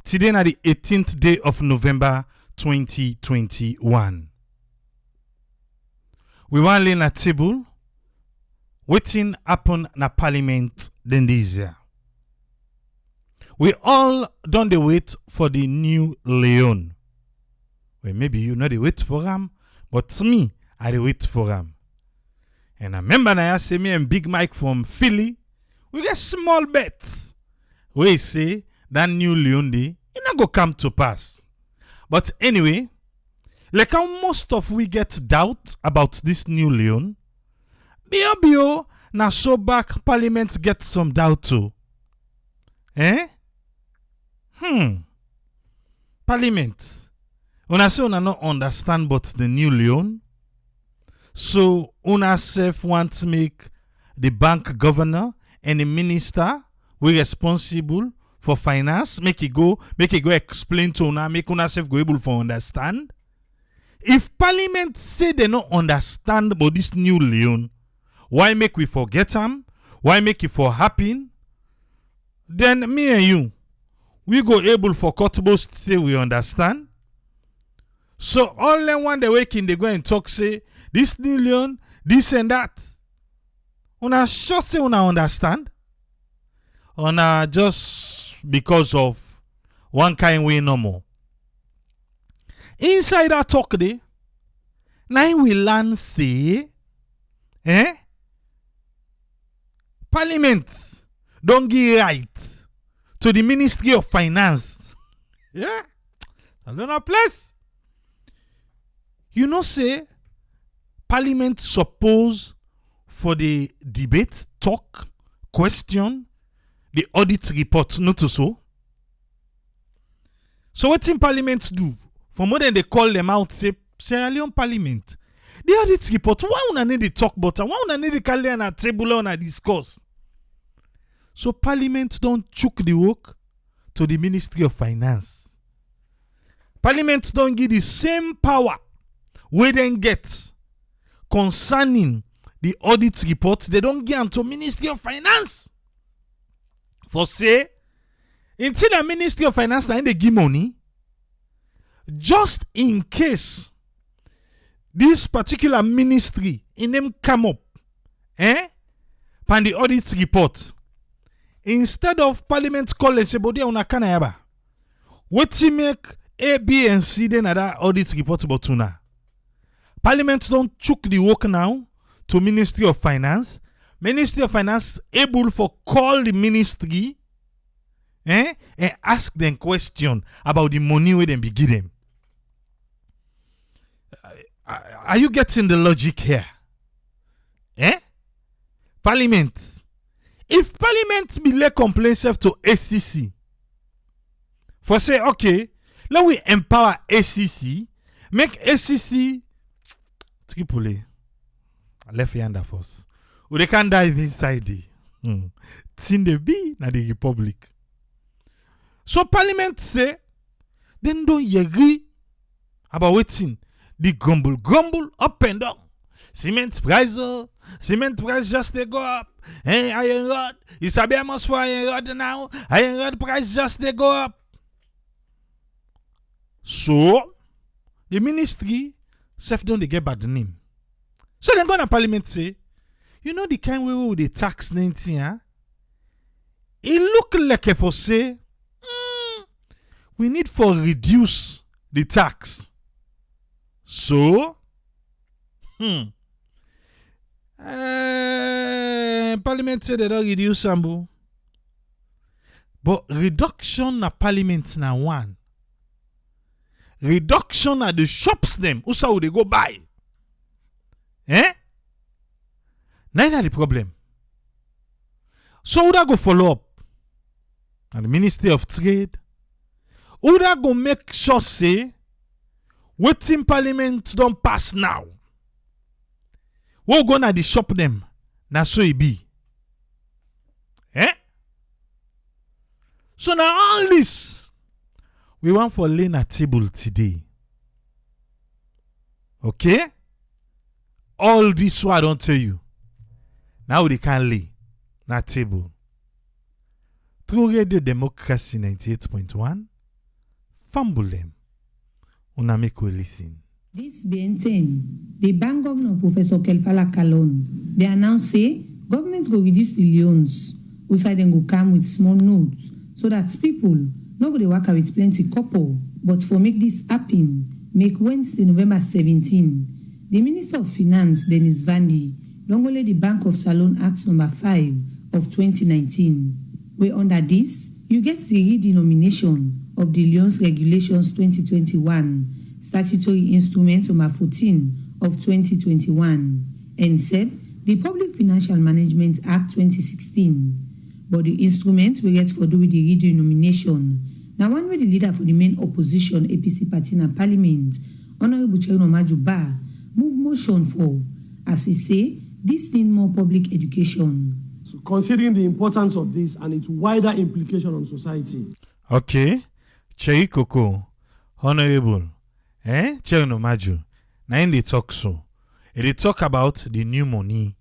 Today na the 18th day of November 2021. We want lay na table wetin happen na parliament den this year. We all don dey wait for the new Leone. Well, maybe you know dey wait for him, but me, I dey wait for him. And I remember na say me and Big Mike from Philly, we get small bets. We say that new Leone dey, it not go come to pass. But anyway, like how most of we get doubt about this new Leone, bio na so back parliament get some doubt too. Parliament. Una say una not understand but the new Leone. So una self want to make the bank governor and the minister we responsible for finance, make it go explain to una, make una self go able for understand. If parliament say they not understand about this new Leone, why make we forget them? Why make it for happen? Then me and you, we go able for cut boast say we understand. So all them one they waking they go and talk say this new Leone, this and that. Una sure say una understand? Una just because of one kind way no more. Inside that talk day, now we learn say, Parliament don't give right to the Ministry of Finance. Yeah, I don't know place. You know say, Parliament suppose for the debate, talk, question, the audit report, not so. So what in Parliament do? For more than they call them out, say Sierra Leone Parliament. The audit report, why una need to talk about? Why una need to call on a table on a discuss? So Parliament don't chook the work to the Ministry of Finance. Parliament don't give the same power we then get concerning the audit report. They don't give them to Ministry of Finance. For say, until the Ministry of Finance they give money, just in case this particular ministry in them come up, pan the audit report, instead of Parliament call and say, "Bodi una kana yaba," what to make A, B, and C then that audit report about tuna? Parliament don't chook the work now to Ministry of Finance. Ministry of Finance able for call the ministry, and ask them question about the money where they be give them. Are you getting the logic here? Parliament. If Parliament be lay complaint to ACC, for say, okay, let we empower ACC, make ACC, Tripoli, left hand first. They can dive inside the tin the be na the Republic. So Parliament say, then don't you agree about waiting the grumble up and down. Cement price just they go up. Iron rod, you sabi how much for iron rod now? Iron rod price just they go up. So the ministry self don't they get bad name. So then go to Parliament say, you know the kind way we the tax 19, it look like if for say we need for reduce the tax. So Parliament say they don't reduce sambo. But reduction na Parliament na one. Reduction at the shops them. Usa would they go buy? Neither the problem. So would I go follow up? And the Ministry of Trade, would I go make sure say waiting Parliament don't pass now? We'll go na the shop them. Na so it be. So now all this we want for lay na table today. Okay? All this what I don't tell you. Now they can lay na table. Through Radio Democracy 98.1 fumble them. Una make we listen. This being the bank governor, Professor Kelfala Kalon, they announced say government go reduce the loans, outside them go come with small notes, so that people not go to work with plenty couple. But for make this happen, make Wednesday, November 17, the Minister of Finance, Dennis Vandi, don't go let the Bank of Salon Act number 5 of 2019, where under this, you get the redenomination of the Loans Regulations 2021, Statutory Instruments number 14 of 2021, and said the Public Financial Management Act 2016. But the instruments we get for do with the redenomination. Now, one way the leader for the main opposition, APC party in Parliament, Honorable Cherino Majuba, move motion for, as he say, this need more public education. So considering the importance of this and its wider implication on society. Okay. Chei Koko, Honorable, Cherino Maju. Now in the talk so. They talk about the new money.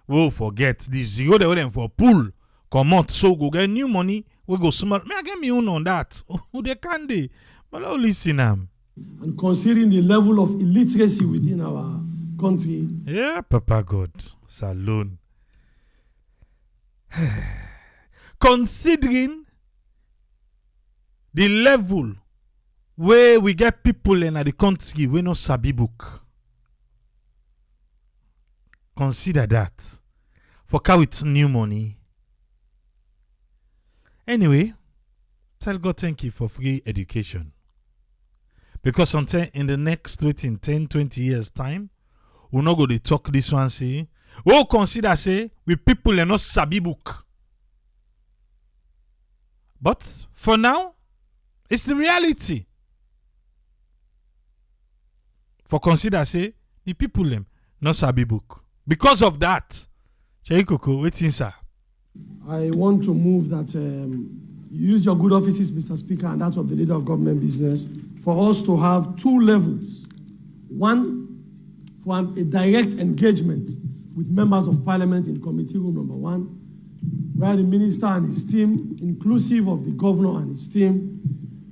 We'll forget the zero they them for pool. Come out, so go get new money. We go small. Me I get me own on that. Who they can they? But I'll listen am. And considering the level of illiteracy within our country. Yeah, Papa God, Salon. Considering the level where we get people in the country we no sabi book. Consider that. For cow it's new money. Anyway, tell God thank you for free education. Because until in the next 10, 20 years time, we're not going to talk this one, say, we'll consider, say, we people are not sabi book. But for now, it's the reality. For consider, say, the people them not sabi book. Because of that, Chei Koko, waiting, sir. I want to move that you use your good offices, Mr. Speaker, and that of the leader of government business, for us to have two levels. One, for a direct engagement with members of parliament in committee room number 1, where the minister and his team, inclusive of the governor and his team,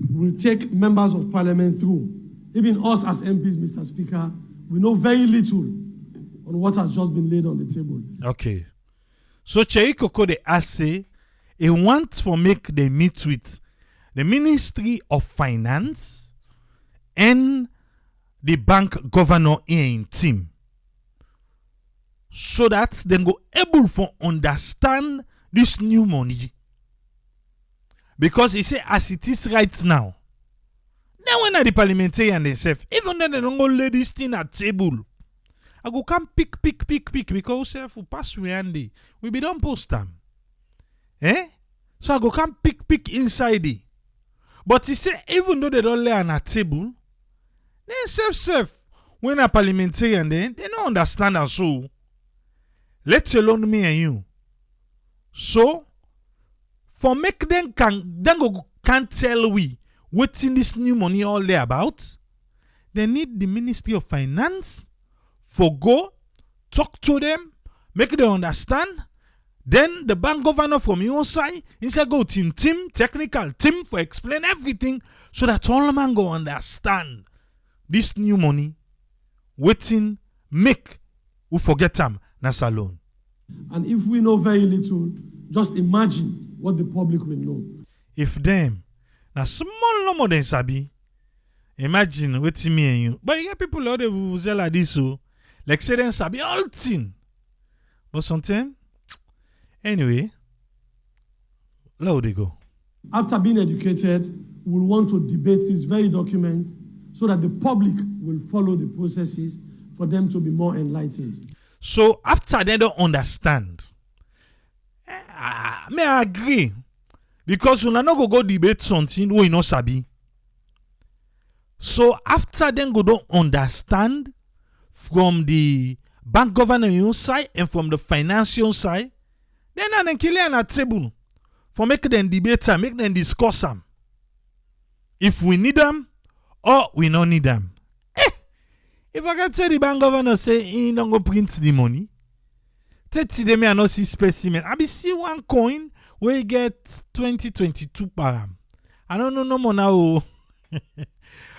will take members of parliament through. Even us as MPs, Mr. Speaker, we know very little on what has just been laid on the table. Okay. So Chei Koko they say he wants for make they meet with the Ministry of Finance and the bank governor in team, so that they go able for understand this new money. Because he say as it is right now, then when the parliamentarian themselves, even then they don't go lay this thing at table. I go come pick because self will pass we handy. We be done post them. So I go come pick inside it. But he say even though they don't lay on a table, then self when a parliamentarian then they don't understand and so. Let alone me and you. So for make them can't tell we what's in this new money all there about, they need the Ministry of Finance for go, talk to them, make them understand. Then the bank governor from your side, instead go team, technical team for explain everything so that all man go understand this new money, waiting, make, we forget them, that's alone. And if we know very little, just imagine what the public will know. If them, now small no more than sabi, imagine waiting me and you. But you get people out there who say like this, so like say them sabi all thing. But sometimes, anyway, low they go. After being educated, we'll want to debate this very document so that the public will follow the processes for them to be more enlightened. So after they don't understand, may I agree, because you not go debate something we no sabi. So after them go don't understand from the bank governor side and from the financial side, then they kill them at table for make them debate and make them discuss them. If we need them or we don't need them. If I can tell the bank governor say he don't go print the money, 30 them I not see specimen. I be see one coin where you get 2022 param. I don't know no more now.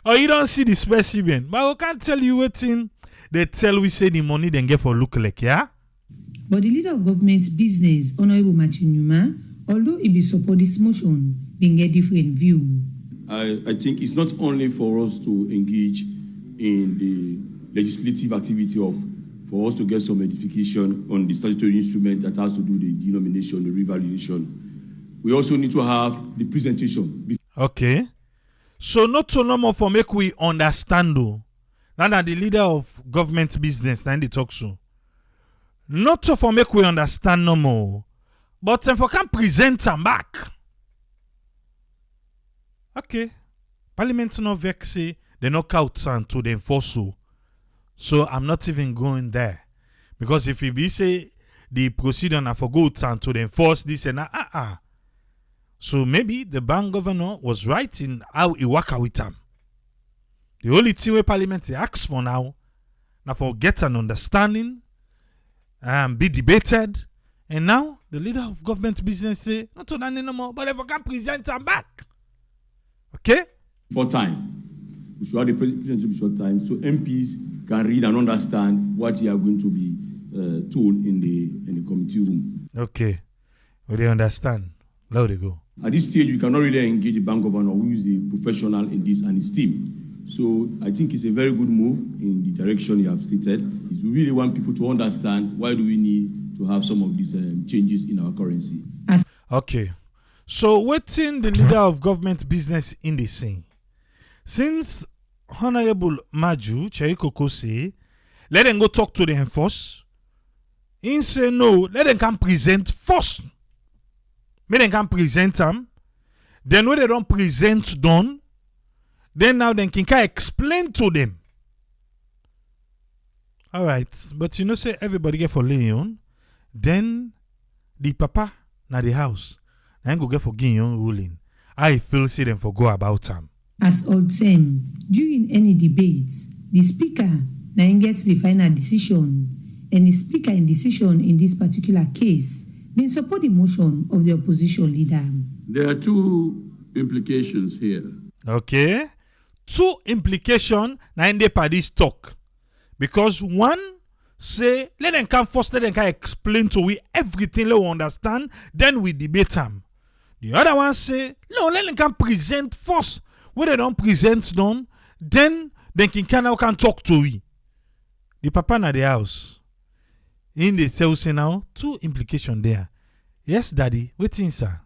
Or you don't see the specimen. But we can't tell you what thing they tell we say the money then get for look like, yeah? But the leader of government business, Honorable Matthew Numa, although he be support this motion, being a different view. I think it's not only for us to engage in the legislative activity for us to get some edification on the statutory instrument that has to do the denomination, the revaluation. We also need to have the presentation. Okay. So not so normal for make we understand though. Now that the leader of government business then they talk so. Not so for make we understand no more. But for can present them back. Okay. Parliament no vex say they knock out and to the enforce so I'm not even going there. Because if you be say the procedure na for go and to the enforce this and that, So maybe the bank governor was right in how he work with them. The only thing where parliament asks for now for get an understanding and be debated. And now the leader of government business say, not to that no more, but if I can present them back. Okay? For time. We should have the presentation be short time so MPs can read and understand what they are going to be told in the committee room. Okay. Well, they understand. Now they go. At this stage, we cannot really engage the bank governor who is the professional in this and his team. So I think it's a very good move in the direction you have stated. We really want people to understand why do we need to have some of these changes in our currency. Okay. So waiting the leader of government business in the scene. Since Honorable Maju Cherikoko say, let them go talk to them first. He say no, let them come present first. Make them can present them. Then when they don't present done, then now they can explain to them. Alright, but you know say everybody get for Leone, then the papa na the house, then go get for Guignon ruling. I feel say them for go about them. As all same, during any debates, the speaker now gets the final decision, and the speaker in decision in this particular case they support the motion of the opposition leader. There are two implications here. Okay. Two implications now in the parties talk. Because one say, let them come first, let them come explain to we everything they understand, then we debate them. The other one say, no, let them come present first. When they don't present done, then they can talk to we. The papa na the house. In the sales now, two implications there. Yes, Daddy. Waiting, sir.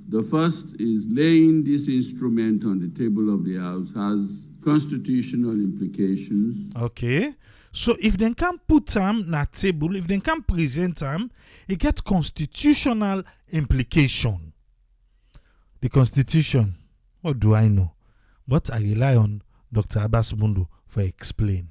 The first is laying this instrument on the table of the House has constitutional implications. Okay. So if they can put them na table, if they can present them, it gets constitutional implication. The Constitution, what do I know? But I rely on Dr. Abbas Bundu for explain.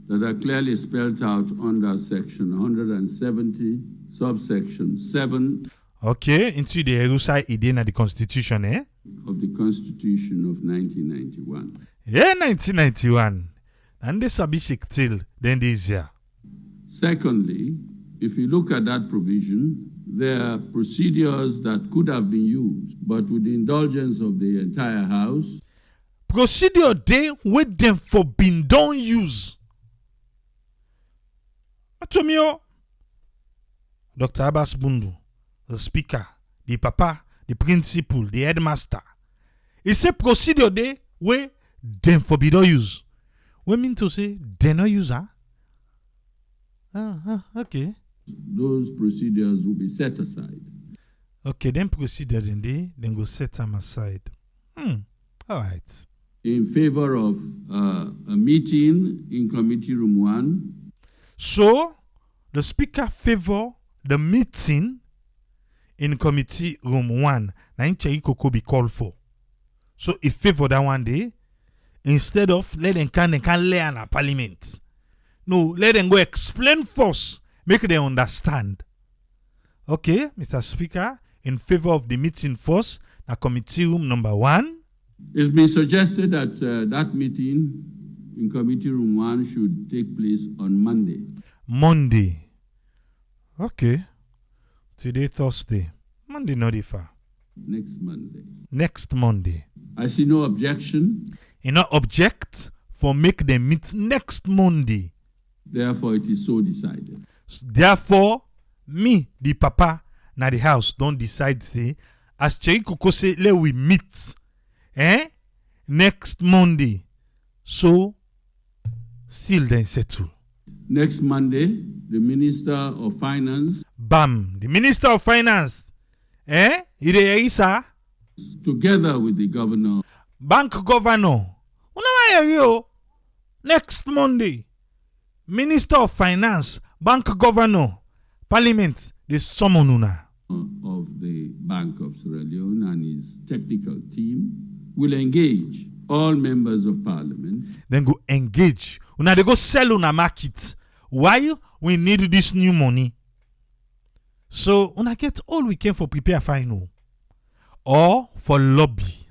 That are clearly spelled out under section 170, subsection 7. Okay, into the Erusai Idena the Constitution, eh? Of the Constitution of 1991. Yeah, 1991. And the Sabishik till then this year. Secondly, if you look at that provision, there are procedures that could have been used, but with the indulgence of the entire House. Procedure they with them for being done use. Atomio, Dr. Abbas Bundu, the speaker, the papa, the principal, the headmaster. It's a procedure they where them forbidden use. We mean to say they no use, huh? Okay. Those procedures will be set aside. Okay, then procedure then go set them aside. All right. In favor of a meeting in committee room 1. So, the speaker favor the meeting in committee room 1. Now, in Cherikoko be called for. So, he favor that one day. Instead of let them can learn a parliament. No, let them go explain first. Make them understand. Okay, Mr. Speaker, in favor of the meeting first, na committee room number 1. It's been suggested that that meeting in committee room 1 should take place on Monday. Monday. Okay. Today, Thursday. Monday, not far. next Monday. Next Monday. I see no objection. You not object for make them meet next Monday. Therefore, it is so decided. Therefore, me, the papa, na the house, don't decide say, as Chei Koko say, let we meet, next Monday. So, seal then settle. Next Monday, the Minister of Finance, Bam, the Minister of Finance, Ide Isa, together with the Governor, Bank Governor, yo, next Monday, Minister of Finance, Bank Governor, Parliament, they summon una. of the Bank of Sierra Leone and his technical team will engage all members of Parliament. Then go engage. Una they go sell una market. Why we need this new money? So una get all we can for prepare final or for lobby.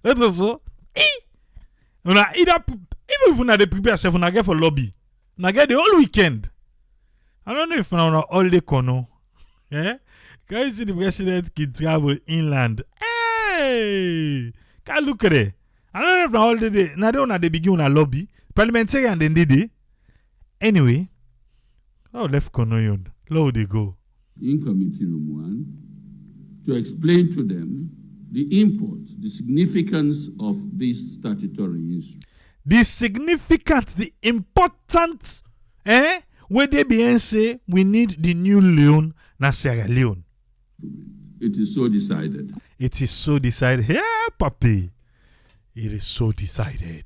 That's also. Una either even if una they prepare self, una get for lobby. Una get the whole weekend. I don't know if una all day kono. Can you see the president can travel inland? Hey, can look at it. I don't know if now all the day. Now they don't begin a lobby. Parliamentarian then did it. Anyway, oh left kono yon. Low they go. In Committee Room 1 to explain to them the import, the significance of this statutory instrument. The significant, the important, where they be say we need the new Leone na Sierra Leone. It is so decided. It is so decided. Yeah, papi. It is so decided,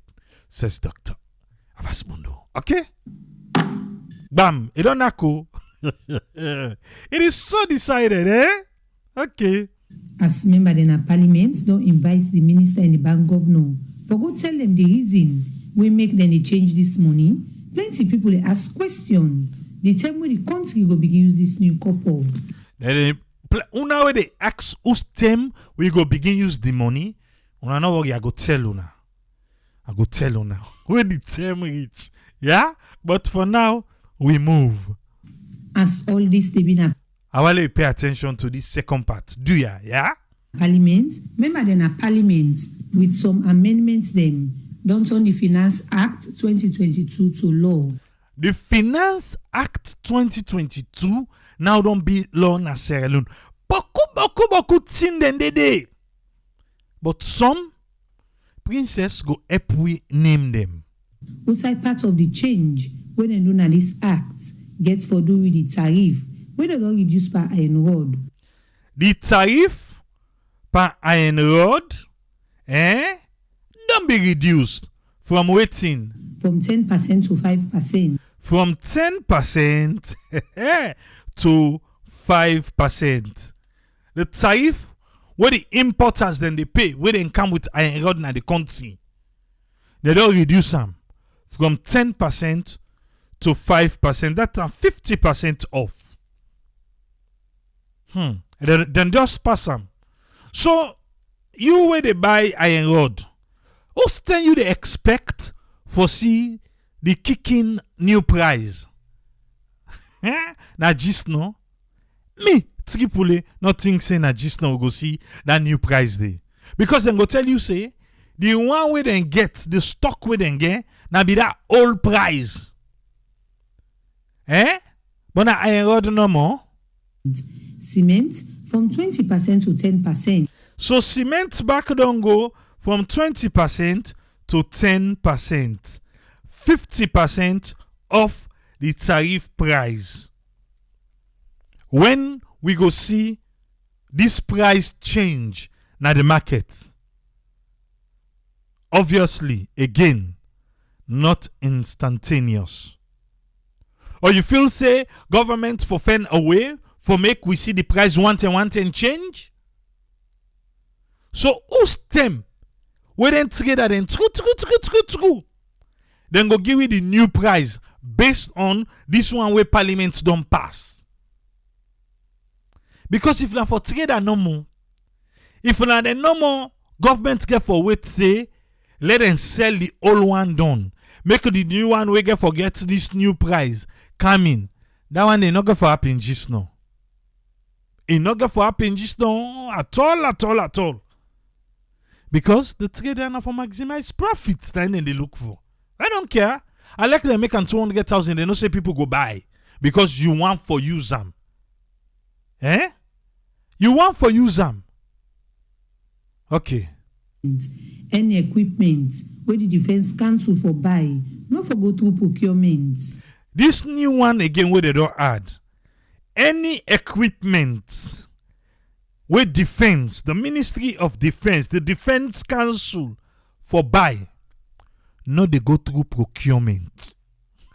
says Dr. Avasmundo. Okay? Bam. It don't nako. It is so decided, Okay. As member in a parliament, don't invite the minister and the bank governor. For go tell them the reason we make them they change this money. Plenty people they ask question. The time when the country go begin use this new couple. Then una where they ask whose time we go begin use the money. Una know what I go tell una. I go tell una where the time reach. Yeah? But for now, we move. As all this they been a I want you pay attention to this second part. Do ya? Yeah? parliament, member then a parliament with some amendments them don't turn the Finance Act 2022 to law. The Finance Act 2022 now don't be law na Sierra Leone. Boku tin den de. But some princess go help we name them. Outside part of the change when they do na this act gets for do with the tariff when they don't reduce per iron rod. The tariff per iron rod don't be reduced from waiting From 10% to 5%. from 10% to 5%. The tariff where the importers then they pay, where they come with iron rod in the country, they don't reduce them from 10% to 5%. That's 50% off. Then just pass them. So you where they buy iron rod, who's telling you they expect for see the kicking new price? Na just no. Me, Tripoli, not think say na just no go see that new price day. Because then go tell you say the one way then get, the stock way then get, na be that old price. But na iron rod no more. Cement from 20% to 10%. So cement back don't go from 20% to 10%. 50% off the tariff price. When we go see this price change na the market, obviously, again, not instantaneous. Or you feel say government for fend away for make we see the price one ten change? So who's them? We then trade that then true. Then go give you the new price based on this one where parliament don't pass. Because if na for trader no more, if na the no more government get for wait say, let them sell the old one done. Make the new one we get forget this new price come in. That one they not go for happen just now. It not get for happen just no at all. Because the trader now for maximize profits then they look for. I don't care. I like them make 200,000. They don't say people go buy because you want for use them. You want for use them. Okay. Any equipment where the Defense Council for buy, not for go through procurement. This new one again where they don't add. Any equipment with defense, the Ministry of Defense, the Defense Council for buy, no they go through procurement.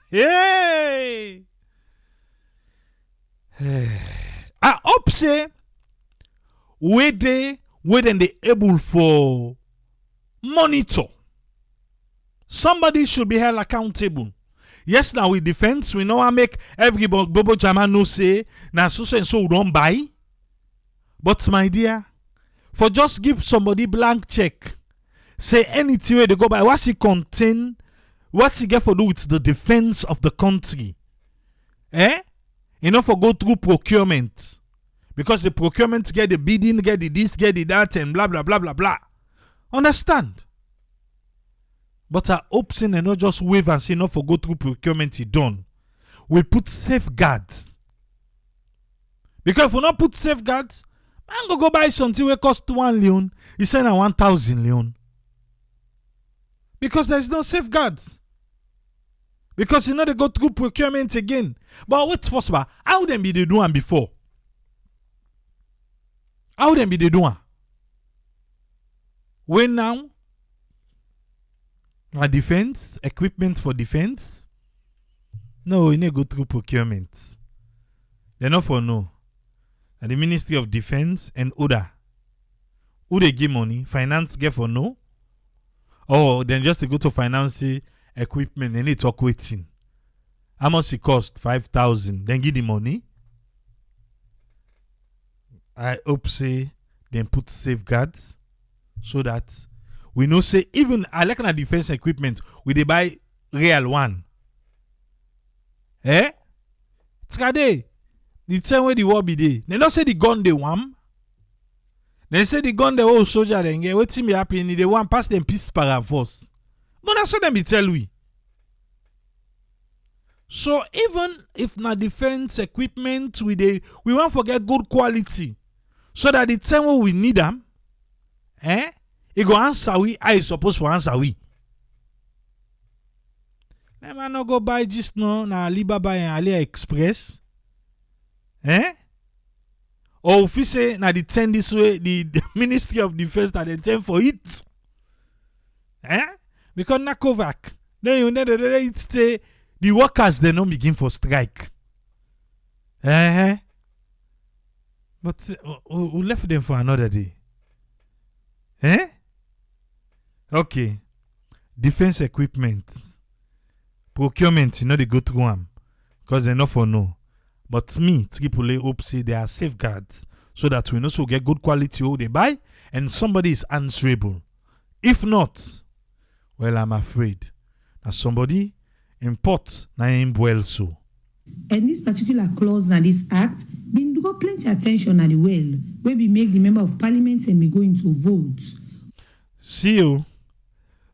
Hey! I hope say where then they able for monitor. Somebody should be held accountable. Yes, now with defense, we know I make every Bobo Jama no say now so and so we don't buy. But my dear, for just give somebody blank check, say anything where they go by, what's it contain, what's it get for do with the defense of the country? You know, for go through procurement. Because the procurement get the bidding, get the this, get the that, and blah blah blah blah blah. Understand? But I hope say and not just wave and say not for go through procurement it done. We put safeguards. Because if we not put safeguards, man go buy something where cost 1 Leone. He say na 1,000 Leone. Because there is no safeguards. Because you know they go through procurement again. But wait first of all, how them be they doing before? How them be they doing? When now? A defense, equipment for defense? No, you need to go through procurement. They're not for no. And the Ministry of Defense and ODA. Who they give money? Finance get for no? Or then just to go to finance equipment, they need to talk waiting. How much it cost? 5,000. Then give the money. I hope say then put safeguards so that we know say even I like na defense equipment we they buy real one. Trade the same way the war be dey. They don't say the gun they want. They say the gun the whole soldier then get what me happen they want pass them peace para force. But that's what them be tell we. So even if na defense equipment we want forget good quality so that the time when we need them, it go answer we. I suppose for answer we. Let man no go buy just no na Alibaba and AliExpress. Or if we say na the 10 this way, the Ministry of Defense that they 10 for it. Because na Kovac. Then you know it say the workers they don't begin for strike. But we left them for another day. Okay. Defense equipment. Procurement, you know they go through them. Because they're not for no. But me, AAA hope say there are safeguards so that we also get good quality what they buy and somebody is answerable. If not, well, I'm afraid that somebody import na him well so. And this particular clause in this act been draw plenty attention at the well, where we make the member of parliament and we go into votes. See you.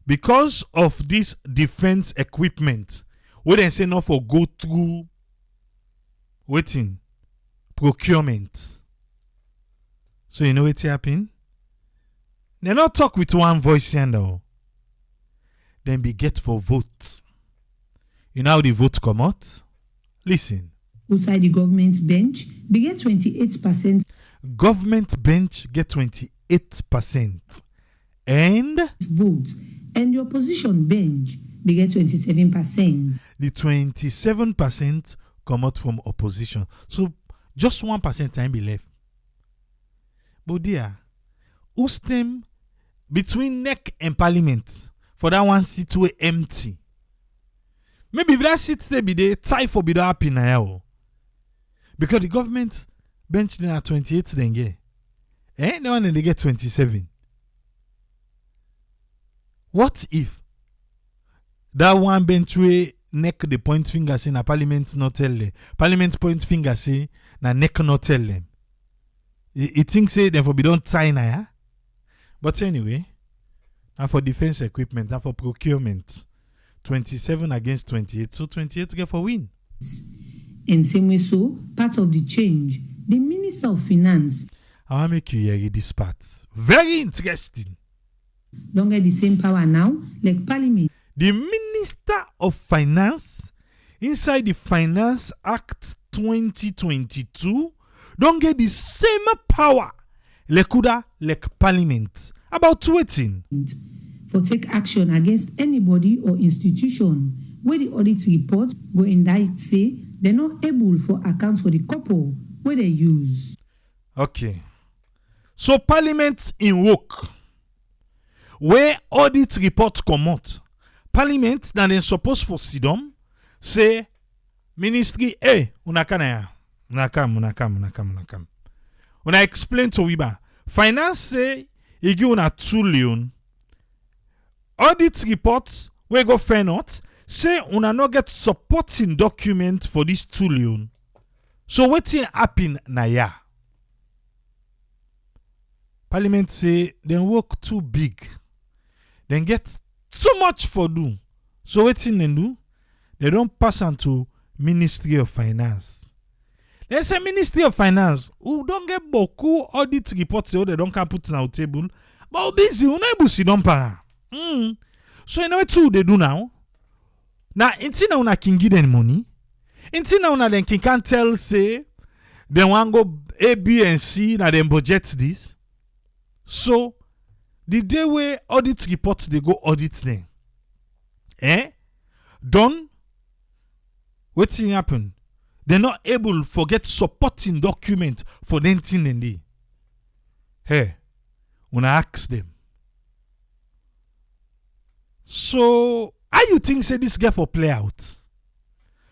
Because of this defense equipment, we then say not for go through waiting procurement. So you know what's happening? They not talk with one voice here now. Then be get for vote. You know how the vote come out? Listen. Outside the government bench, we get 28%. Government bench get 28%. And votes. And the opposition bench, we get 27%. The 27% come out from opposition. So just 1% time be left. But dear, who's them between neck and parliament for that one seat way empty? Maybe if that seat they be there, tie for be the happy now. Because the government bench then at 28 then get. The one they get 27. What if that one bench way neck the point finger say na parliament not tell them? Parliament point finger say na neck not tell them. He thinks say them for be don't sign ya. But anyway, and for defense equipment and for procurement, 27 against 28. So 28 get for win. In same way, so part of the change, the Minister of Finance I want make you hear this part. Very interesting. don't get the same power now like Parliament. The Minister of Finance inside the Finance Act 2022 don't get the same power like Parliament about waiting. For take action against anybody or institution where the audit report go indict say they're not able for account for the couple where they use. Okay. So Parliament in work where audit report come out. Parliament that they supposed for sidom say ministry una come. When I explain to Wiba, finance say you give una 2 million. Audit report we go fair not say una no get supporting document for this 2 million. So wetin happen na ya? Parliament say they work too big. Then get too much for do. So wetin they do? They don't pass on to Ministry of Finance. They say Ministry of Finance who don't get beaucoup audit reports so they don't can put on our table. But busy, you know si don't para. So you know what they do now? Now until now una can give them money. Until now una then can tell say they want go A, B, and C na them budget this. So the day where audit reports they go audit them. Done. What's happen? They're not able to get supporting document for them thing and they. Hey, when I ask them. So, how you think say this guy for play out?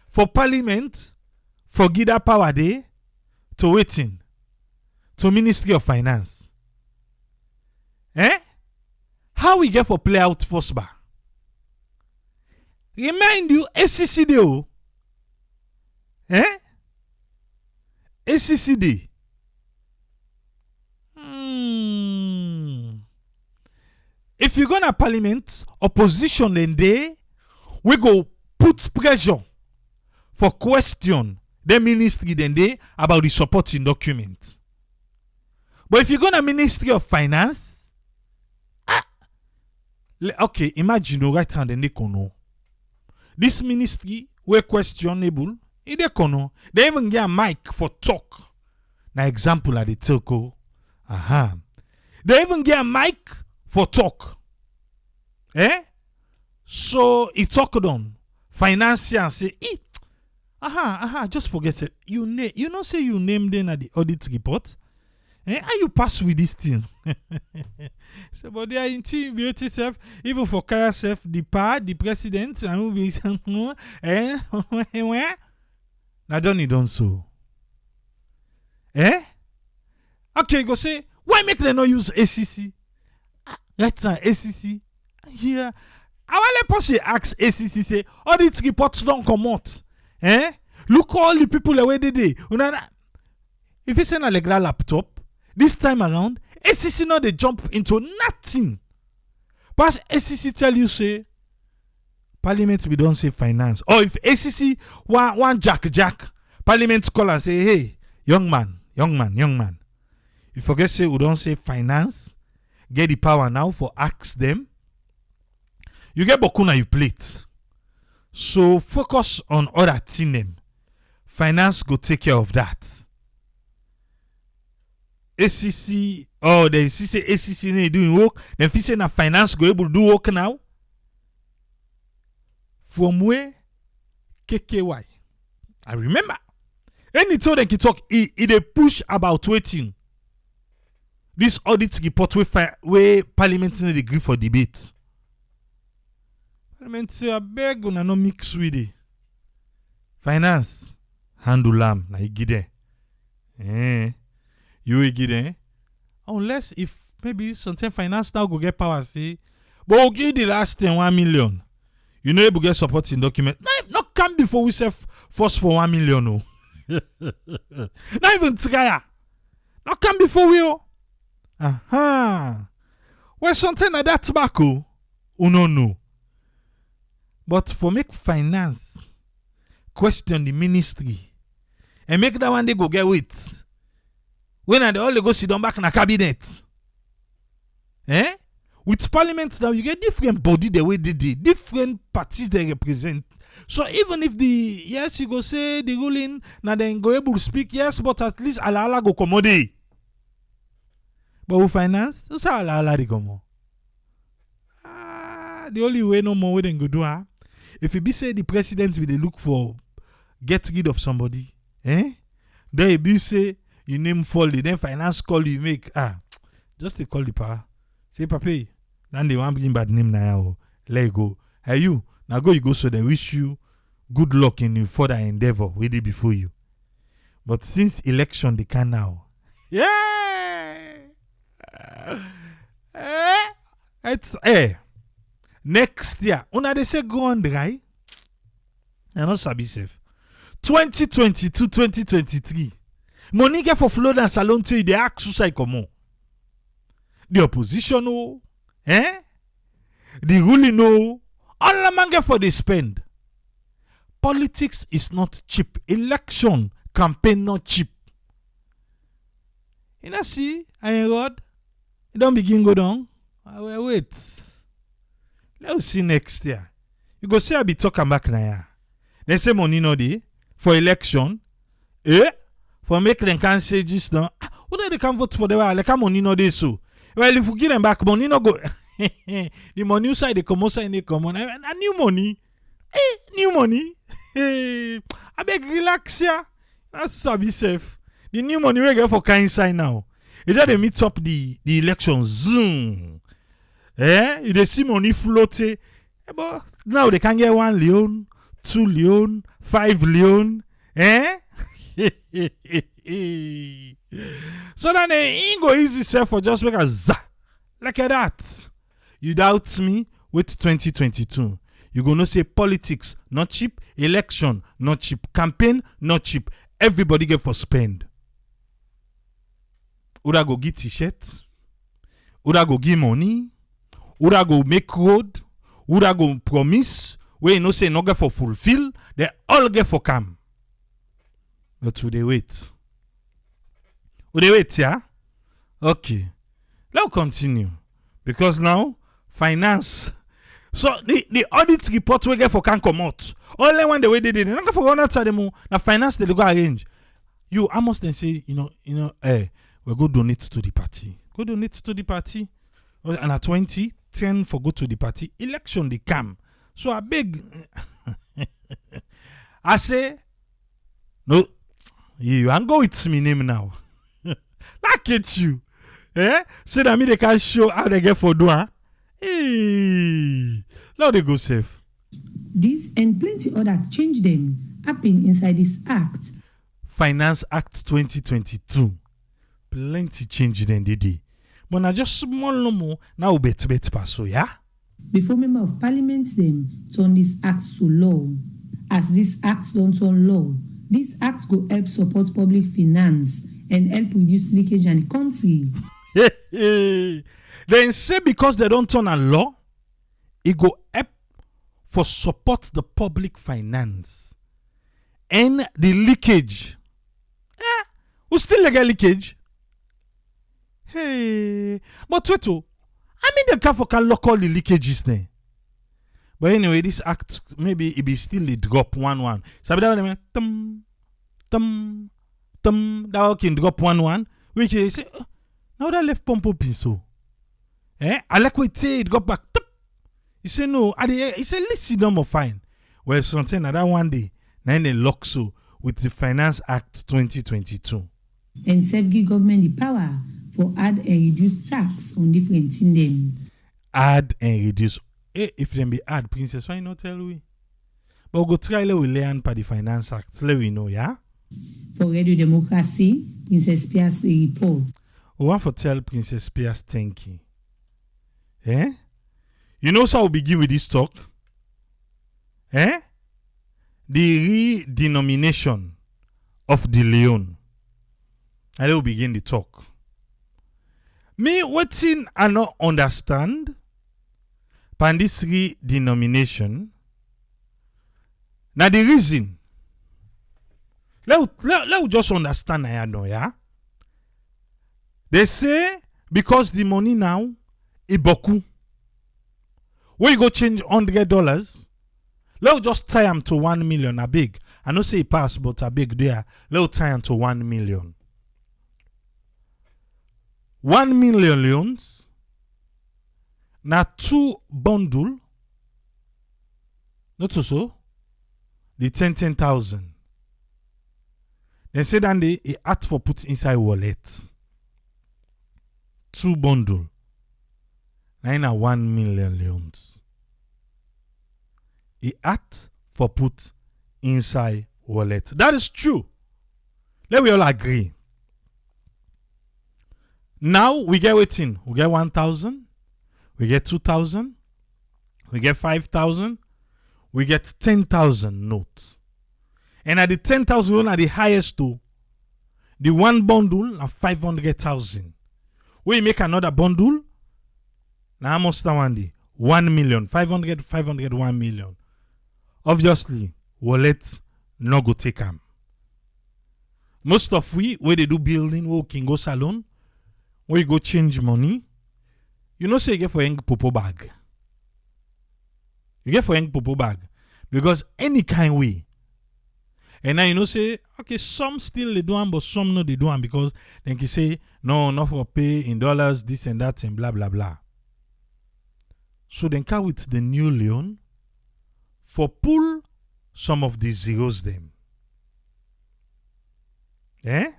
For Parliament, for give that power day to waiting to Ministry of Finance. How we get for play out first bar? Remind you, ACCD. ACCD. If you go to Parliament, opposition then they we go put pressure for question the ministry then they about the supporting document. But if you go to Ministry of Finance, okay, imagine you right hand then they know. This ministry were questionable. They even get a mic for talk. Now example at the telco. They even get a mic for talk. So he talk on financier and say, just forget it. You know say you named them at the audit report. How you pass with this thing? So, but they are intimidated self, even for Kaya self, the president, and will be now don't so. Okay, go say, why make them not use ACC? Right now, ACC. Here. I want to person ask ACC say, audit reports don't come out. Look all the people away they. If you send a regular laptop, this time around, ACC now they jump into nothing. But ACC tell you say, Parliament we don't say finance. Or if ACC one jack, Parliament call and say, hey, young man. You forget say we don't say finance, get the power now for ask them. You get bokuna you plate. So focus on other thing them. Finance go take care of that. ACC, they see ACC they doing work. Then if you say na finance go able to do work now. From where KKY. I remember. Anytime they can talk, they push about waiting. This audit report where Parliament they agree for debate. Parliament say, I beg una no mix with it. Finance, handle am, na igide. You igide. Unless if maybe sometimes finance now go get power, say, but we'll give the last thing 1 million. You know, able get supporting document. Not come before we say force for 1 million. No. Not even try. Not come before we. Aha. Well, something like that tobacco. No, no. But for make finance question the ministry and make that one they go get with. When they all go sit down back in a cabinet. With parliament now, you get different body the way they did, different parties they represent. So even if you go say the ruling, now then go able to speak, yes, but at least ala go commode. But with finance, that's how ala they come. The only way no more way than go do if it be say the president will they look for get rid of somebody, then it be say you name fall, then finance call you make just to call the power. Say papi, then they want bring bad name now. Let it go. Hey you, now go you go so they wish you good luck in your further endeavor way they before you. But since election they can now. Yeah. It's next year. Una they say go on dry. I not sabi safe. 2022, 2023. Money get for flood and salon till they ask suicide come. The opposition no. The ruling no. All the man get for they spend. Politics is not cheap. Election campaign not cheap. You know see, I rod. It don't begin go down. I will wait. Let's see next year. You go say I be talking back now. They say money no dey for election. For make them can say just now. What they can vote for the way? Like money no dey so. Well, if we give them back, money no go. The money side they come outside they come on. And new money. New money. I beg relax ya. That's sabi safe. The new money we get for kind side now. It's just they meet up the election. Zoom. You they see money floating. But now they can get 1 Leone, 2 Leone, 5 Leone. So then it ain't go easy self for just make a za. Like that. You doubt me? Wait 2022. You gonna say politics not cheap, election not cheap, campaign not cheap. Everybody get for spend. Oda go get t-shirt. Oda go give money. Oda go make road. Oda go promise. Where you know say no get for fulfill. They all get for come. But who they wait? Who they wait, yeah? Okay. Let's continue. Because now, finance. So, the audit report we get for can come out. Only when the way they did it. Not for one outside them. Now, finance, they go arrange. You, I must then say, we go donate to the party. Go donate to the party. And at 2010 for go to the party. Election, they come. So, I beg. I say, no. You and go with me name now. Look at you. Say that me they can show how they get for doing. Hey. Now they go safe. This and plenty other change them happen inside this act. Finance Act 2022. Plenty change them day. But now just small no more. Now bet pass so yeah. Before member of parliament them turn this act to law. As this act don't turn law, this act go help support public finance and help reduce leakage in the country. Then say because they don't turn a law, it go help for support the public finance and the leakage. We still get leakage. Hey, but wait, I mean the car can lock all the leakages there. But anyway, this act maybe it be still a drop 1-1. So that one tum that can drop 1-1. Which is say now that left pump up in so. I like what say it got back. You say no, he said listen number fine. Well something that one day, now they lock so with the Finance Act 2022. And give government the power for add and reduce tax on different things them. Add and reduce. If them be add, Princess, why not tell we? But go try we learn by the Finance Act. Let we know, yeah? For Radio Democracy, Princess Pierce report. We want to tell Princess Pierce thank you. You know so we begin with this talk? The redenomination of the Leone. And they will begin the talk. Me, wetin I not understand pan this redenomination. Now the reason. Let just understand I know, yeah. They say because the money now is beaucoup. When you go change $100, let's just tie them to 1 million. A big. I know say it pass, but a big there. Let's tie them to 1 million. 1 million leons. Now 2 bundle. Not so. The 10,000. Then say that they ask for put inside wallet. 2 bundle. Now 1 million leons. He asked for put inside wallet. That is true. Let we all agree. Now we get waiting. We get 1,000. We get 2,000. We get 5,000. We get 10,000 notes. And at the 10,000 one at the highest too, the one bundle of 500,000. When you make another bundle, now how much that one day? 1 million. 500, 1 million. Obviously, wallet no go take them. Most of we, where they do building, where we can go salon, where you go change money, you know say you get for young popo bag. You get for young popo bag. Because any kind way. And now you know say, okay, some still they do them, but some no they do them because then you say, no, not for pay in dollars, this and that, and blah, blah, blah. So then come with the new Leone for pull some of the zeros them. Eh?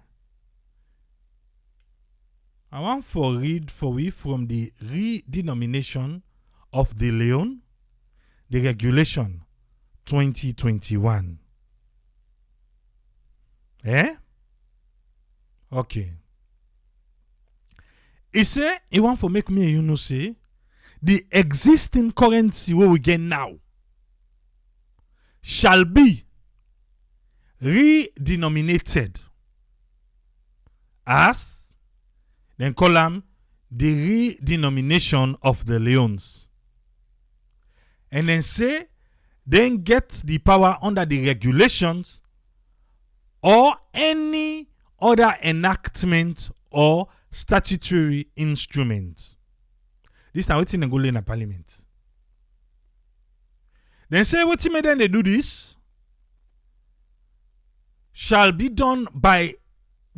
I want for read for we from the redenomination of the Leone, the regulation 2021. Eh? Okay. He say he want for make me you know say the existing currency where we get now shall be redenominated as then call them the redenomination of the leons. And then say then get the power under the regulations or any other enactment or statutory instrument. This is what in go in a parliament. Then say what made them they do this shall be done by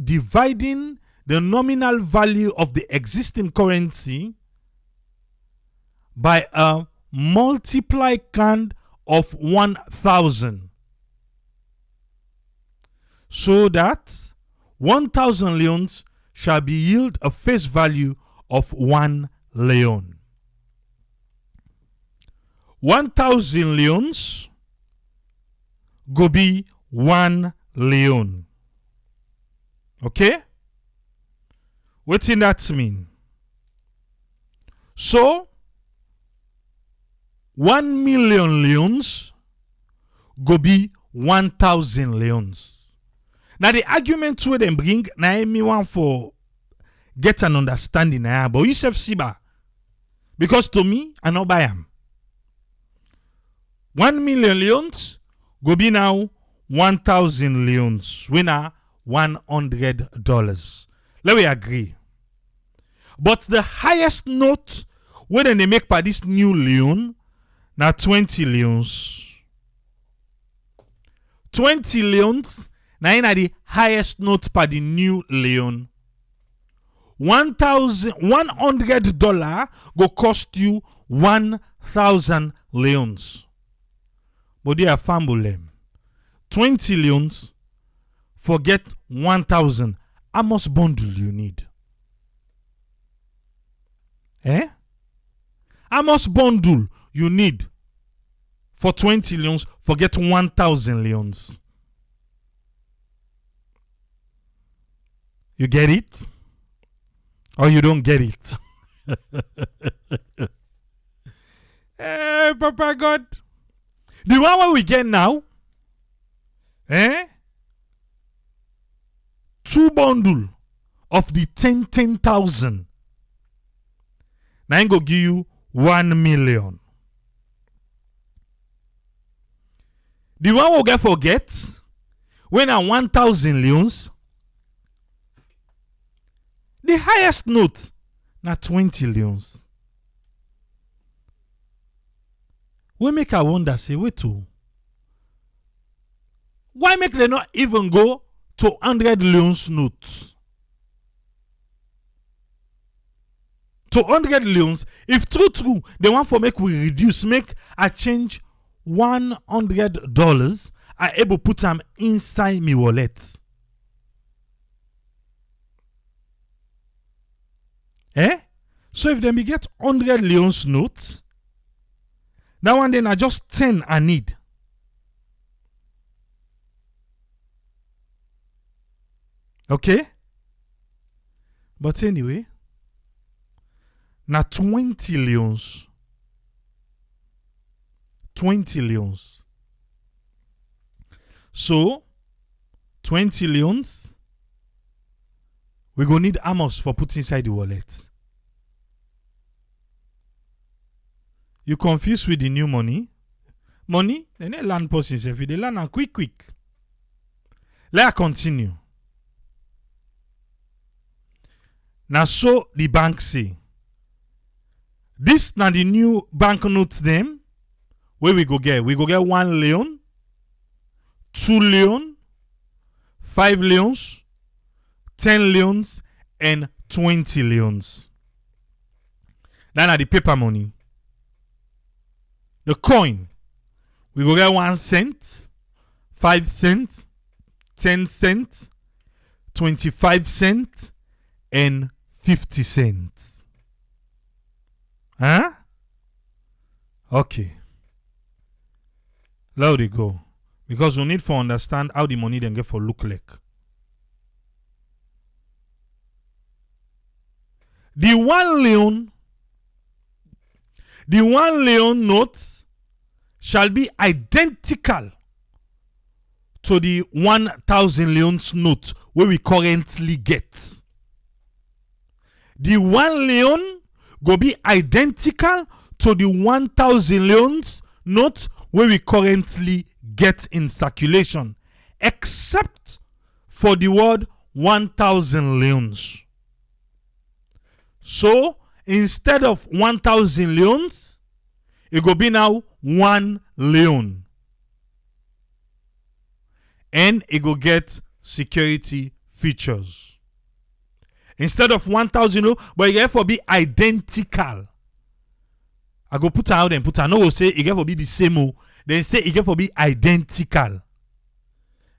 dividing the nominal value of the existing currency by a multiplicand of 1,000. So that 1,000 leons shall be yield a face value of 1 leon. 1,000 leons go be 1 leon. Okay? What in that mean? So 1 million leons go be 1,000 leons. Now the argument where them bring, now me want for get an understanding now, but you self siba. Because to me, I not buy them. 1 million leons go be now 1,000 leons. We now $100. Let me agree. But the highest note where they make by this new leon, now 20 leons. 20 leons. Now in the highest note per the new leon. $100 go cost you 1,000 leons. But they are fumble them. 20 leons forget 1,000. How much bundle you need? Eh? How much bundle you need for 20 leons forget 1,000 leons? You get it? Or you don't get it? Hey, Papa God. The one what we get now, 2 bundle of the 10,000. Now I'm going to give you 1 million. The one will get forget when I 1,000 leons, the highest note na 20 leons. We make I wonder, say, wait to. Why make they not even go to 100 leons notes? To 100 leons, if true, they want for make we reduce, make I change $100, I able put them inside me wallet. So if them get 100 leons notes, that one then I just 10 I need. Okay? But anyway, now 20 leons. 20 leons. So, 20 leons, we go need Amos for put inside the wallet. You confused with the new money? Money? They need land process. If they land and quick. Let's continue. Now, so the bank say, this now the new banknotes them. Where we go get? We go get 1 leon, 2 leon, 5 leons, 10 leons, and 20 leons. That are the paper money. The coin, we go get 1 cent, 5 cents, 10 cents, 25 cents, and 50 cents. Huh? Okay. Let it go. Because we need to understand how the money then get for look like. The 1 leon note shall be identical to the 1,000 leons note where we currently get. The 1 leon go be identical to the 1,000 leons note where we currently get in circulation, except for the word 1,000 leons. So, instead of 1,000 leons, it go be now 1 leon. And it go get security features. Instead of 1,000 leons, but it therefore be identical. I go put out and put out. No, go say it get for be the same. Then say it get for be identical.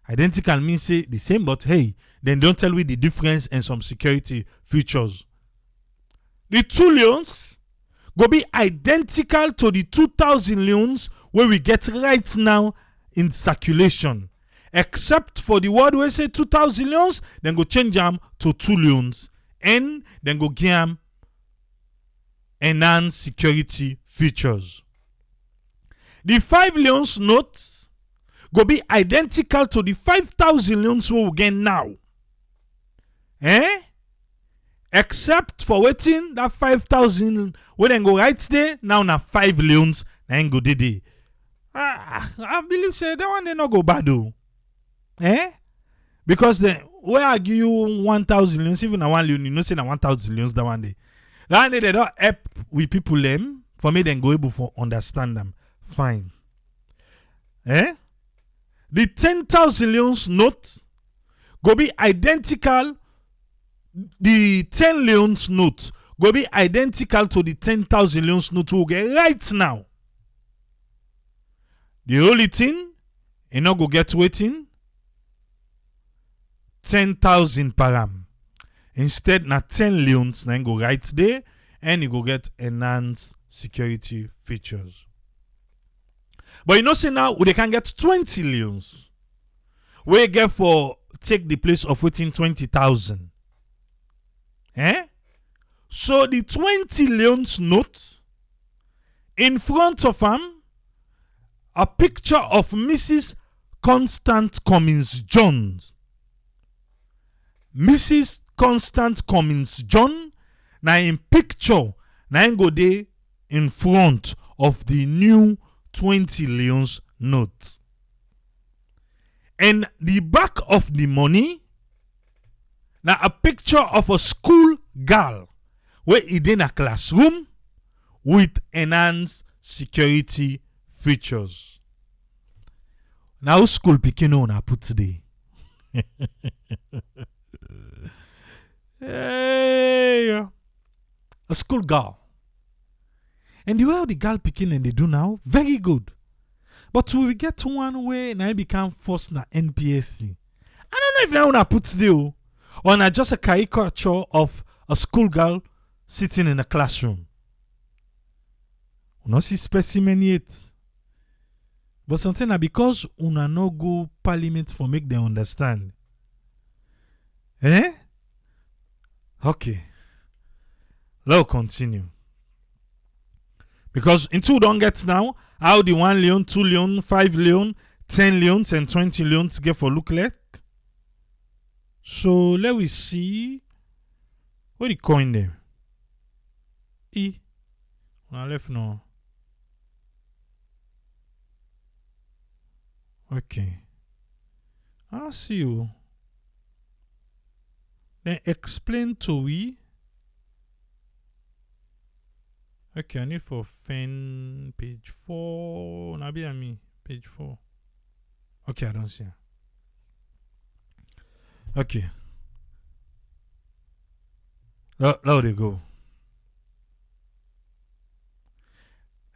Identical means say the same, but hey, then don't tell me the difference and some security features. The 2 leons go be identical to the 2,000 leons where we get right now in circulation. Except for the word where say 2,000 leons, then go change them to 2 leons. And then go give them enhanced security features. The 5 leons note go be identical to the 5,000 leons we will get now. Except for waiting that 5,000 when then go right there, now na 5 leons, then go did. I believe say that one they not go bad though. Because then where I give you 1,000 leons, even a 1 leon, you know say na 1,000 leons that one day. That one day they don't help with people them for me then go able to understand them. Fine. The 10,000 leons note go be identical. The 10 leons note go be identical to the 10,000 leons note we get right now. The only thing, you not go get waiting 10,000 param. Instead, na 10 leons then go right there and you go get enhanced security features. But you know, say now they can get 20 leons. We get for take the place of waiting 20,000. So the 20 leons note in front of him a picture of Mrs. Constant Cummins Jones. Mrs. Constant Cummins John, na in picture, na in go dey in front of the new 20 Leones note. And the back of the money, na a picture of a school girl where it in a classroom with enhanced security features. Now school picking on I put today. Hey, a school girl. And the way the girl picking and they do now, very good. But we get one way now it become first na NPSC. I don't know if now I put today or na just a caricature of a school girl sitting in a classroom. We not see specimen yet. But something na because una no go parliament for make them understand. Eh? Okay. Let's continue. Because in two don't get now how the 1 Leone, 2 Leone, 5 Leone, 10 Leones, and 20 Leones get for look like. So let we see what the coin there. E. On left now. Okay. I don't see you. Then explain to we. Okay, I need for Fen page 4. Nabi Ami, page 4. Okay, I don't see. Okay. Now they go.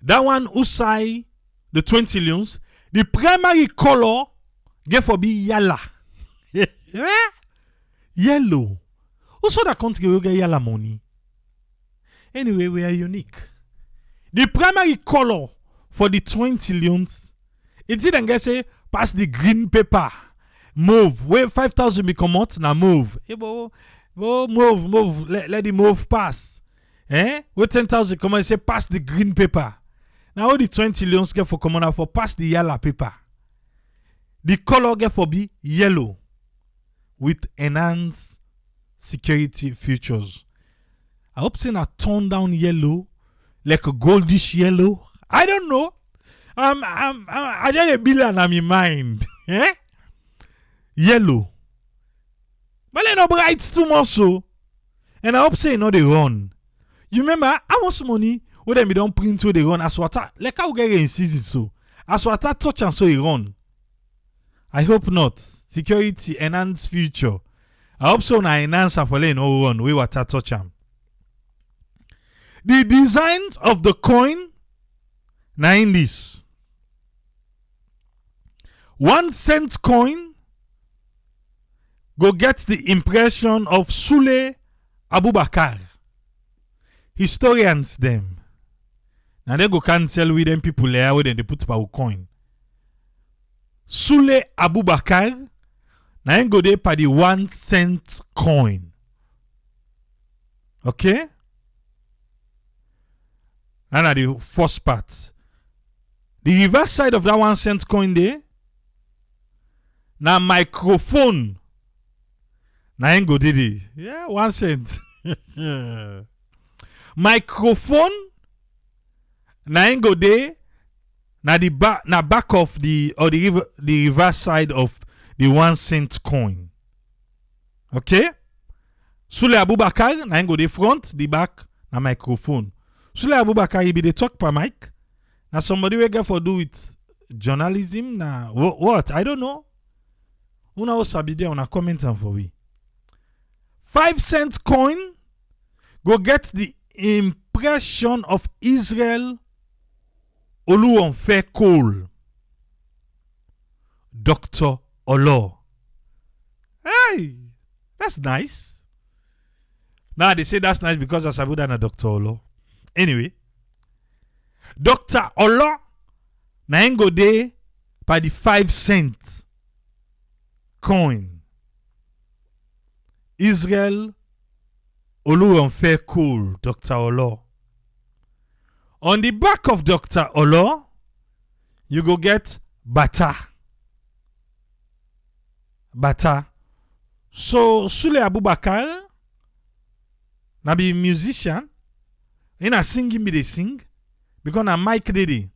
That one Usai, the 20 Leones, the primary color get for be yellow. Yellow. Also that country will get yellow money. Anyway, we are unique. The primary color for the 20 Leones, it didn't get say pass the green paper. Move. Where 5,000 become out, now move. Hey, move. Let the move pass. Eh? Where 10,000 come and say pass the green paper. Now all the 20 Leones get for common out for pass the yellow paper. The color get for be yellow with enhanced security features. I hope saying a tone down yellow, like a goldish yellow. I don't know. I just a billion on my mind. Eh? Yellow. But they not bright too much so. And I hope say no they run. You remember how much money when them don't print where they run as water? Like how get in season so. As water touch and so he run. I hope not. Security enhanced future. I hope so na enhance for lane no run we water touch am. The design of the coin na in this. 1 cent coin go get the impression of Sule Abubakar. Historians them. Now they go can tell we them people there where they put power coin. Sule Abubakar na go dey pa the 1 cent coin. Okay? Now the first part. The reverse side of that 1 cent coin there. Na microphone. Na go did it. Yeah, 1 cent. Microphone. Na go dey. Na the back of the reverse side of the 1 cent coin. Okay? Sule Abubakar na go dey front, the back na microphone. Sule Abubakar he be the talk per mic. Na somebody we get for do with journalism na what? I don't know. Una o sabi there una comment am for we. 5 cent coin go get the impression of Israel Oluwonfe Cole. Dr. Olo. Hey, that's nice. Now they say that's nice because of Sabuda and Dr. Olo. Anyway, Dr. Olo na go dey by the 5 cent coin. Israel Oluwonfe Cole, Dr. Olo. On the back of Dr. Olo, you go get Bata. Bata. So Sule Abubakar na be musician. He na singing me they sing because na Mike Dede.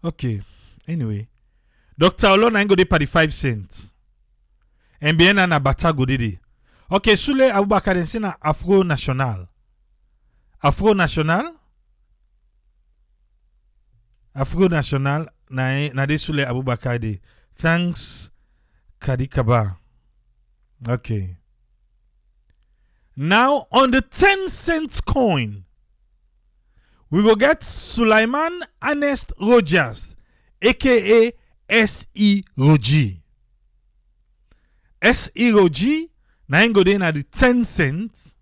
Okay. Anyway, Dr. Olona go dey pa the 5 cents. And bien na bata go dey. Okay, Sule Abubakar den say na Afro National. Afro National na de Sule Abubakar dey. Thanks Kadikaba. Okay. Now on the 10-cent coin, we will get Sulaiman Ernest Rogers, aka S.E. Rogi. S.E. Rogi, na him go dey na the 10 cents.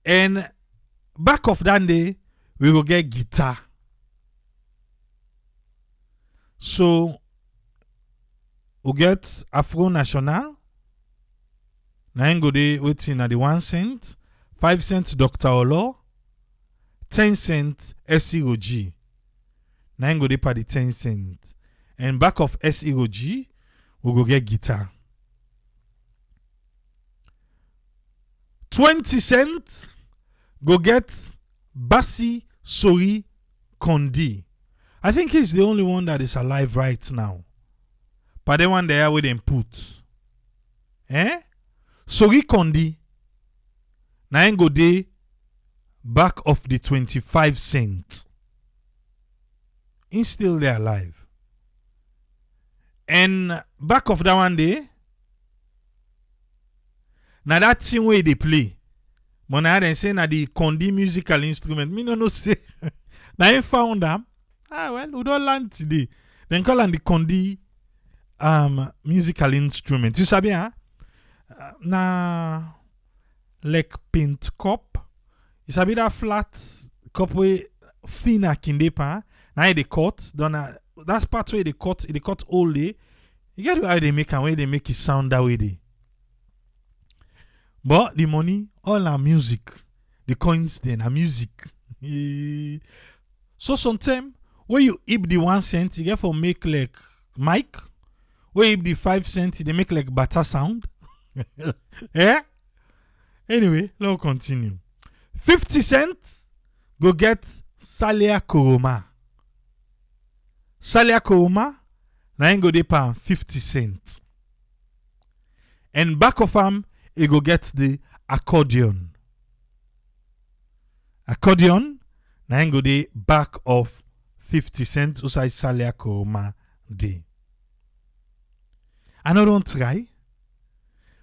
And back of that day, we will get guitar. So, we get Afro National. Na him go dey waiting at the 1 cent. 5 cents Dr. Olo. 10 cents S.E. Rogi. Na him go dey pa the 10 cents. And back of S.E. Rogi, we go get guitar. 20 cents go get Bassi Sori Kondi. I think he's the only one that is alive right now. But the one there with them put. Sori Kondi. Na him go dey back of the 25 cents. He's still there alive. And back of that one day, now that thing where they play, but now they say na the Kondi musical instrument. Me no say. Now I found them. Well, we don't learn today. Then call them the Kondi musical instrument. You sabi na like paint cup. You sabi that flat cup where thin a kindepa. Now they cut. That's part where they cut all day. You get how they make and where they make it sound that way they. But the money, all our music. The coins then are music. So sometimes when you hip the 1 cent, you get for make like mic. When you hip the 5 cents, they make like bata sound. Anyway, let's continue. 50 cents go get Salia Koroma. Salia Koroma, na him go dey pa 50 cents. And back of him, he go get the accordion. Accordion, na him go dey back of 50 cents. Usai Salia Koroma dey. I don't try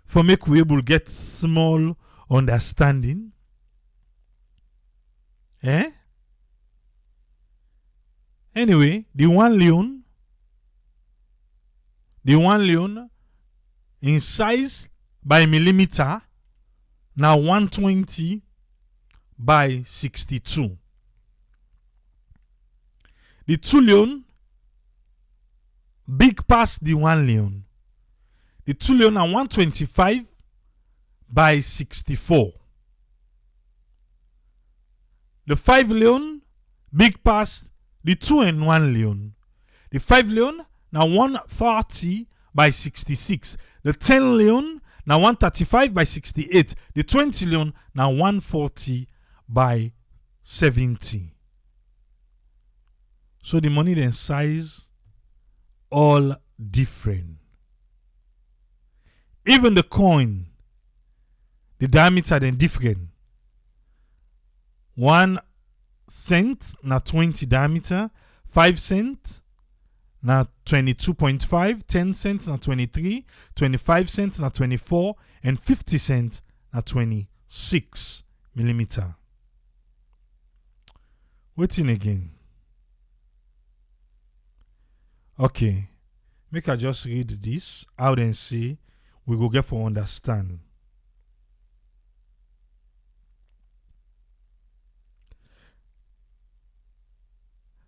for make we able get small understanding. Anyway, the one Leone in size by millimeter now 120 by 62. The 2 Leone big past the 1 Leone. The 2 Leone are 125 by 64. The 5 Leone big past the 2 and 1 Leone. The 5 Leone now 140 by 66. The 10 Leone now 135 by 68. The 20 Leone now 140 by 70. So the money then size all different. Even the coin, the diameter then different. 1 cent na 20 diameter, 5 cent na 22.5, 10 cents na 23, 25 cents na 24, and 50 cents na 26 millimeter. Waiting again. Okay, make I just read this out and see. We go get for understand.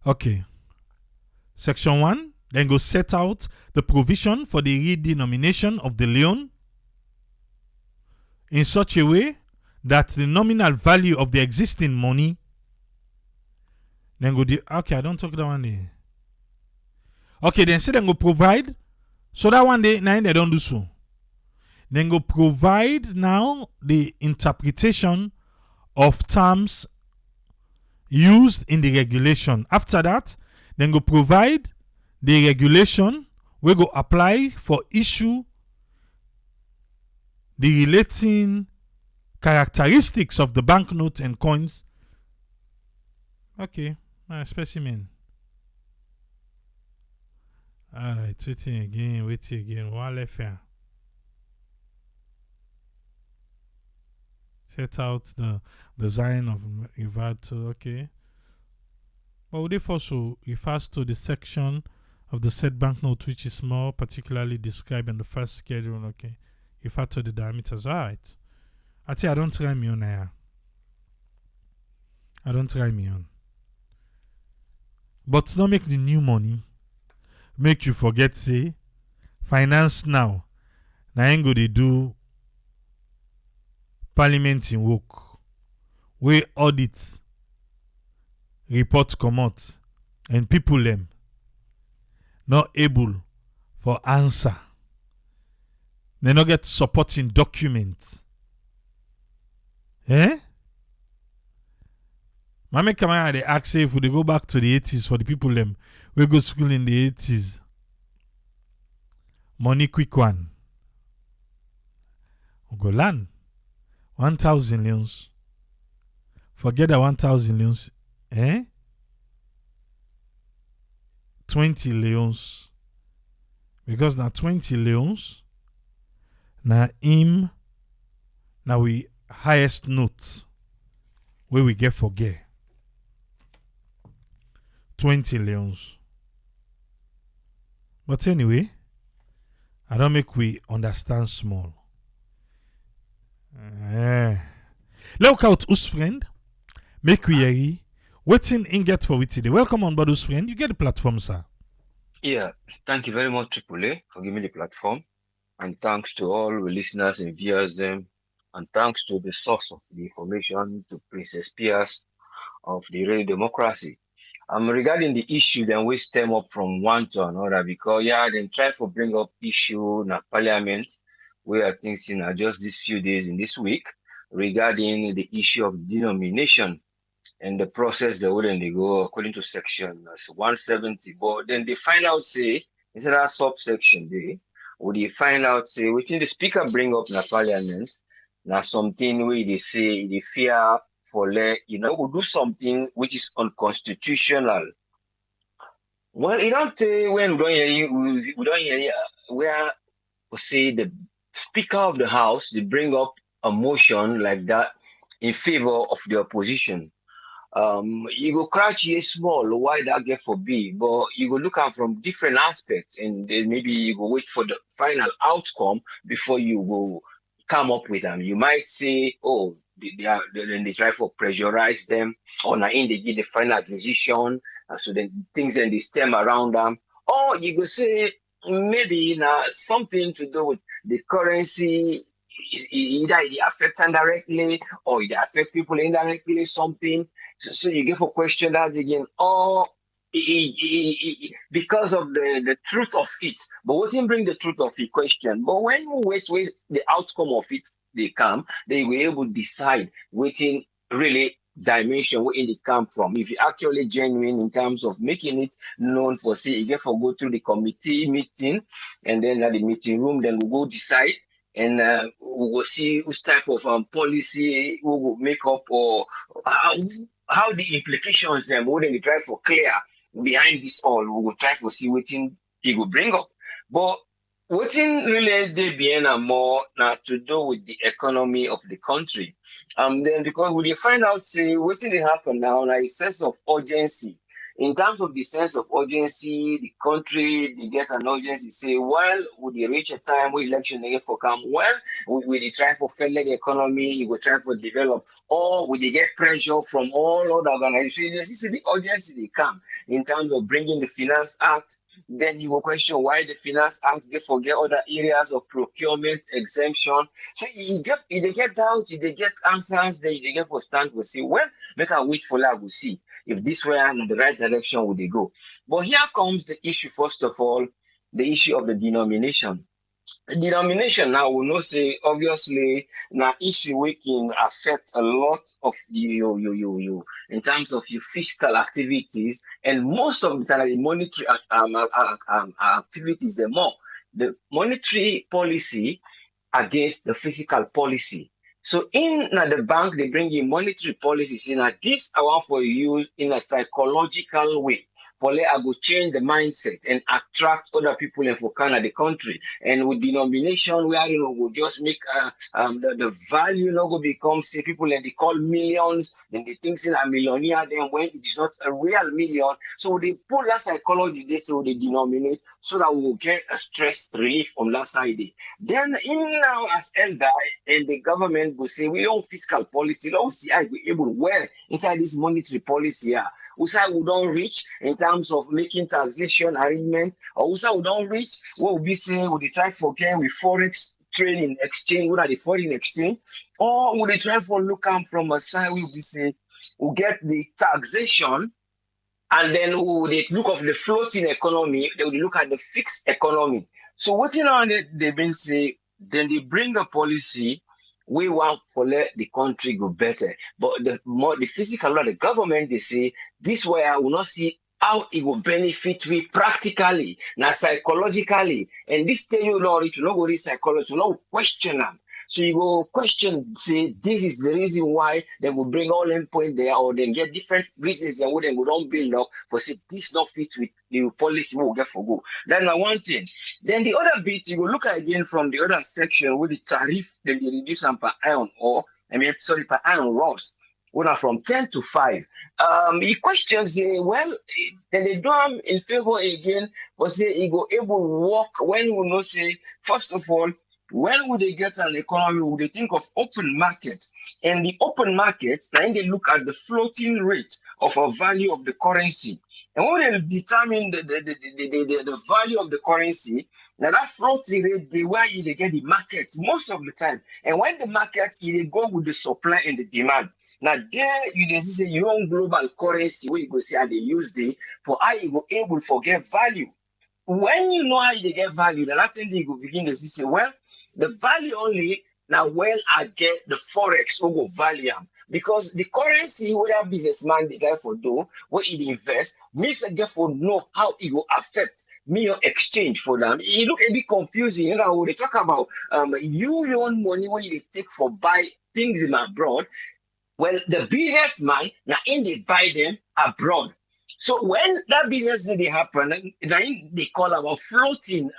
Okay. Section 1 then go set out the provision for the redenomination of the Leone in such a way that the nominal value of the existing money then go okay, I don't talk that one there. Okay, then say then go provide So that one day, now they don't do so. Then go provide now the interpretation of terms used in the regulation. After that, then go provide the regulation we go apply for issue the relating characteristics of the banknote and coins. Okay, specimen. Alright, waiting again. Wale fair. Set out the design of Ivato, okay. But would it also refers to the section of the said banknote which is more particularly described in the first schedule, okay. Refer to the diameters. Alright. I tell you, I don't try me on here. I don't try me on. But not make the new money make you forget say finance now. Now ain't go they do parliament in work. We audit report come out and people them not able for answer. They not get supporting documents. Eh? Mama Kamara they ask if they go back to the 80s for the people them we go school in the 80s. Money quick one. Go land 1,000 leons. Forget the 1,000 leons. 20 leons. Because now 20 leons. Now him. Now we highest note. Where we get forget. 20 leons. But anyway, I don't make we understand small. Look out, us friend. Make we hear waiting in get for we today. Welcome on board, us friend. You get the platform, sir. Yeah, thank you very much, Triple A, for giving me the platform. And thanks to all the listeners and viewers them. And thanks to the source of the information, to Princess Pierce of the Radio Democracy. Regarding the issue, then we stem up from one to another because then try to bring up issue in the parliament where I think just these few days in this week regarding the issue of denomination and the process they wouldn't go according to section 170. But then they find out say instead of subsection they would they find out say within the speaker bring up in the parliament now something where they say they fear for we do something which is unconstitutional. Well, you don't when we don't hear where we say the Speaker of the House they bring up a motion like that in favor of the opposition. You go crouch here small, why that get for big, but you go look at from different aspects and then maybe you go wait for the final outcome before you go come up with them. You might say, oh, they try to pressurize them, or now in they give the final decision, and so then things then they stem around them. Or you go say maybe something to do with the currency. Either it affects indirectly or it affects people indirectly, something. So you get for question that again, or because of the truth of it. But what didn't bring the truth of the question? But when you wait the outcome of it, they come, they will able to decide waiting really dimension where it come from. If you actually genuine in terms of making it known for say you get for go through the committee meeting and then at the meeting room, then we go decide. And we will see which type of policy we will make up or how the implications them when they try for clear behind this all. We will try to see what it will bring up. But what in really they be more now to do with the economy of the country. Then because we find out say what they happen now, like a sense of urgency. In terms of the sense of urgency, the country, they get an urgency, say, well, would they reach a time where election they get for come? Well, will they try for fairly the economy, you will try for develop, or will they get pressure from all other organizations? You see the urgency they come in terms of bringing the Finance Act. Then you will question why the Finance Act they forget other areas of procurement exemption. So they get doubts, they get answers, they get for stand will say, well, make a wait for that, we'll see if this way in the right direction would they go. But here comes the issue, first of all, the issue of the denomination. The denomination now will not say obviously now issue we can affect a lot of you in terms of your fiscal activities, and most of the time the monetary activities, the monetary policy against the physical policy. So in the bank, they bring in monetary policies. In this, I want for you in a psychological way. For let I go change the mindset and attract other people and for kind of the country. And with denomination, where we just make the value go become say people and they call millions, then they think in a millionaire, then when it is not a real million. So they put that psychology there to they denominate so that we'll get a stress relief on that side. Then in now as elder and the government will say we own fiscal policy, don't see I be able well inside this monetary policy here. We say we don't reach in terms of making taxation arrangement, or we say we don't reach what we say we try for get with forex trading exchange, what are the foreign exchange, or we try for look am from a side we say we get the taxation. And then they look at the floating economy, they will look at the fixed economy. So what they been say, then they bring a policy, we want for let the country go better. But the physical law, the government, they say, this way I will not see how it will benefit we practically, now psychologically. And this tell you, Lord, it will not go to psychology, it will not question them. So you go question, say, this is the reason why they will bring all them point there, or they get different reasons and what they will don't build up for say this not fit with the policy we will get for go. Then one thing. Then the other bit, you will look at again from the other section with the tariff, then they reduce them per iron per iron rods. From 10 to 5. He questions, well, then they do them in favor again for say he go able to work when we know say, first of all, when would they get an economy? Would they think of open markets? And the open markets, now they look at the floating rate of a value of the currency. And when they determine the value of the currency, now that floating rate, where they get the market most of the time. And when the market, they go with the supply and the demand. Now there you say your own global currency, where you go see how they use it for how you go able to get value. When you know how they get value, the last thing they go begin to say, well, the value only now when I get the forex who go value them. Because the currency where that businessman the guy for do, where he invest, me say get for know how it will affect me your exchange for them. It look a bit confusing. You know, when they talk about you own money when you take for buy things in abroad. Well, the businessman now in they buy them abroad. So when that business did happen, then they call about floating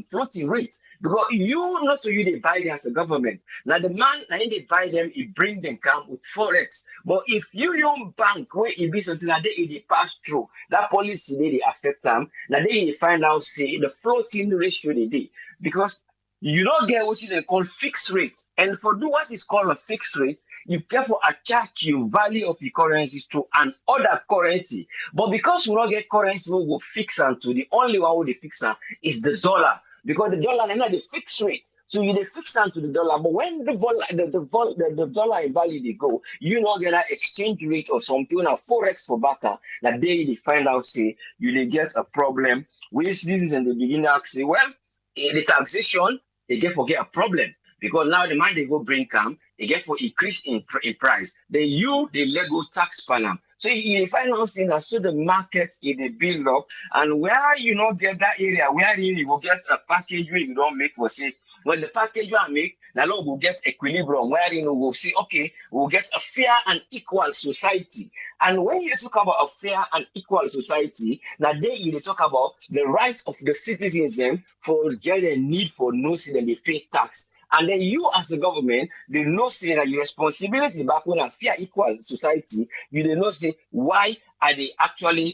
floating rates. Because you not to you they buy them as a government. Now the man now they buy them, he bring them come with forex. But if you your bank where it be something that they pass through, that policy they affect them, now they find out say the floating ratio they did. Because you don't get what is called fixed rate. And for do what is called a fixed rate, you careful attach your value of your currencies to an other currency. But because we don't get currency, we will fix them to the only one we fix them is the dollar. Because the dollar is not the fixed rate. So you fix them to the dollar. But when the dollar value they go, you don't get that exchange rate or something, a forex for backer, that they find out say you get a problem. Which this is in the beginning, I say, well, the taxation, they get forget a problem because now the man they go bring come, they get for increase in price. They use the Lego tax panel. So you find out saying that so the market is the build up, and where you not get that area where you will get a package where you don't make for say, well the package you make, now will get equilibrium where we'll say okay, we'll get a fair and equal society. And when you talk about a fair and equal society, now they talk about the rights of the citizens for get a need for no see that they pay tax. And then you as the government, they know say that your responsibility back when a fair equal society, you they know say why are they actually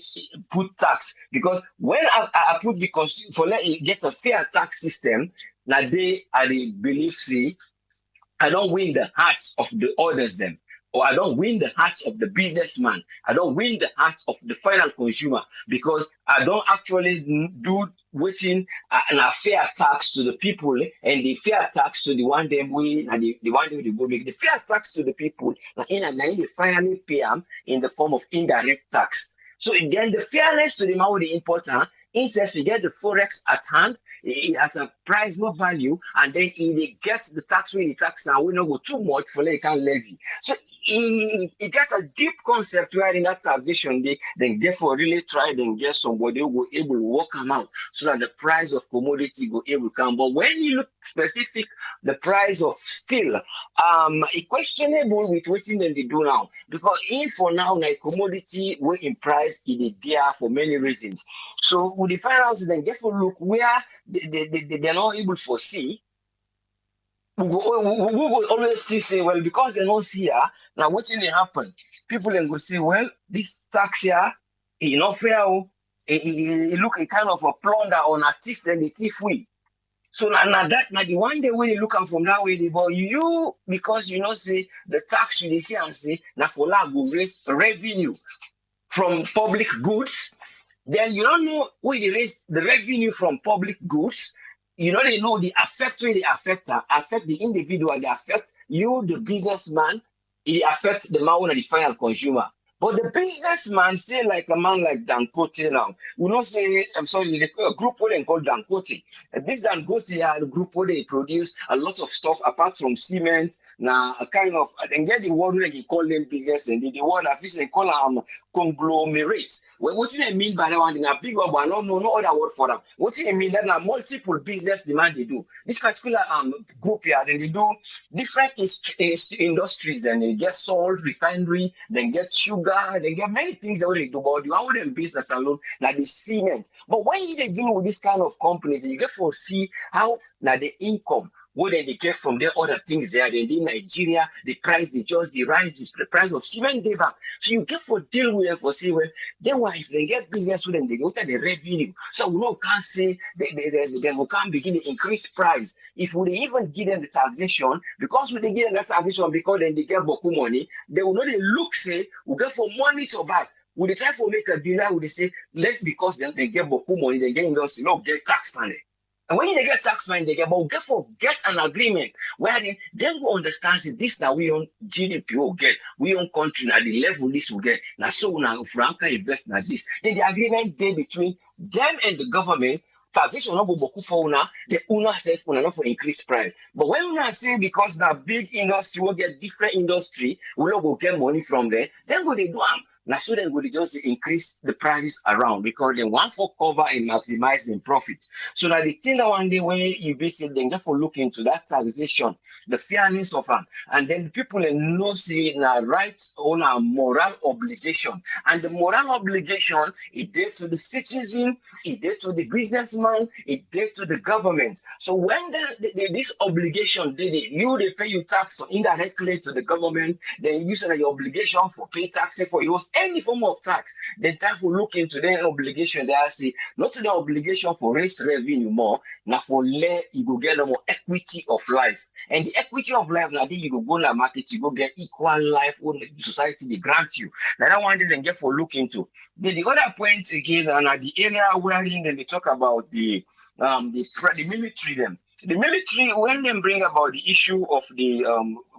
put tax? Because when I put the constitution for let it get a fair tax system, now they believe say I don't win the hearts of the others them. Or I don't win the hearts of the businessman. I don't win the hearts of the final consumer because I don't actually do waiting a fair tax to the people and the fair tax to the one them we and the one them they go make the fair tax to the people and they finally pay them in the form of indirect tax. So again, the fairness to the man with the importer Instead, you get the forex at hand, at a price, no value, and then he gets the tax when the tax and we not go too much for like can levy. So he gets a deep concept where in that taxation they then therefore really try and get somebody who will able to work them out so that the price of commodity go able to come. But when you look specific, the price of steel, it questionable with what they do now because in for now, like commodity we in price it is there for many reasons. So with the finance, then therefore look where they're not able to foresee. We will always say, well, because they don't see her, now what's going to happen? People then will say, well, this tax here, it's not fair. It look a kind of a plunder on a thief, then the thief we. So now the one day when you look at from that way, but you because you know say the tax you see and say now for that will raise revenue from public goods. Then you don't know where they raise the revenue from public goods. You know they know the effect where they affect the individual, they affect you, the businessman, it affects the man and the final consumer. But the businessman, say like a man like Dangote now, we not say, I'm sorry, the group what they call Dangote. This Dangote are the group where they produce a lot of stuff apart from cement. Now, a kind of, then get the word where they call them business and the word that they call them conglomerates. Well, what do they mean by that one? A big one, but no other word for them. What do they mean? That now multiple business demand they do. This particular group here, then they do different industries and they get salt, refinery, then get sugar. They get many things that they do, but you have them business alone, like the cement. But when you deal with this kind of companies, you get to see how now the income, what they get from their other things there. Then in Nigeria, the price they just the rise, the price of cement they back. So you get for deal with them for say, well, then why if they get business with them, they go to the revenue. So we know can't say they will can't begin to increase price. If we even give them the taxation, because when they give them that taxation, because then they get boku money, they will not look say we get for money to back. Would they try to make a deal? Would they say because then they get boku money, they get industry, get tax money. And when they get tax money, they get, but get an agreement where then we understand this now we own GDP will get, we own country now the level this will get. Now so now Franca invest now this. Then the agreement there between them and the government, taxation not boku for una, the owner says una not for increased price. But when una say because now big industry will get different industry, we not go get money from there, then what they do now so then would just increase the prices around because they want for cover and maximize the profits. So that the thing that one day when you basically then just for look into that taxation, the fairness of them, and then people know say now right on a moral obligation. And the moral obligation is there to the citizen, is there to the businessman, is there to the government. So when this obligation they pay you tax indirectly to the government, then you say your obligation for pay tax for yours. Any form of tax, then time to look into their obligation. They are say not to the obligation for raise revenue more, now for you go get more equity of life. And the equity of life now then you go to the market, you go get equal life on the society they grant you. Now that one then get for look into. Then the other point again, and at the area wherein then they talk about the military them. The military, when they bring about the issue of the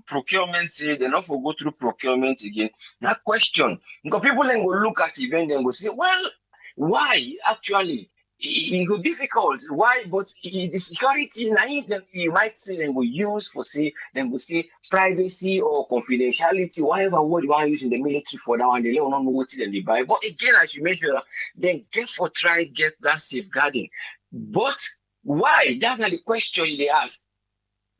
procurement, say they not for go through procurement again. That question, because people then go look at event and go say, well, why actually? It will be difficult. Why? But the security now you might say then will use for say then will say privacy or confidentiality, whatever word you want to use in the military for that one, they don't know what they buy. But again, as you mentioned, then get for try get that safeguarding. But why? That's not the question they ask.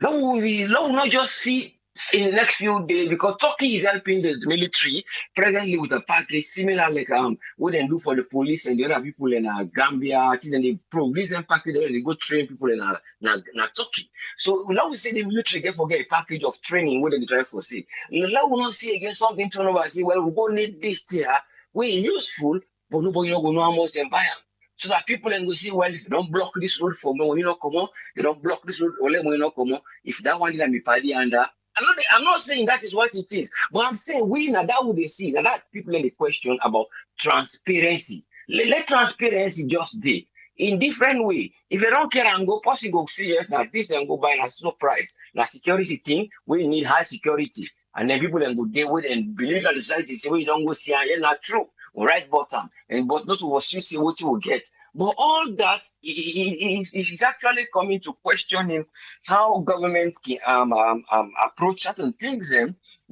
Now we not just see in the next few days because Turkey is helping the military presently with a package similar like what they do for the police and the other people in Gambia. Then they release them package and they go train people in Turkey. So now we say the military get a package of training what they try for say. Now we not see again something turn over and say, well, we go need this here. We useful, but nobody not gonna know how much they buy them. So that people then go say, well, if you don't block this road for me when you not come on, they don't block this road when you not come on. If that one didn't be party under. I'm not saying that is what it is, but I'm saying we now that would they see now that people in the question about transparency. Let transparency just be in different way. If you don't care and go possible go see yes, now this and go buy a so price. Now security thing, we need high security. And then people then go deal with and believe that the society say we don't go see and not true. Right bottom and but not what you see what you will get. But all that is actually coming to questioning how government can approach certain things,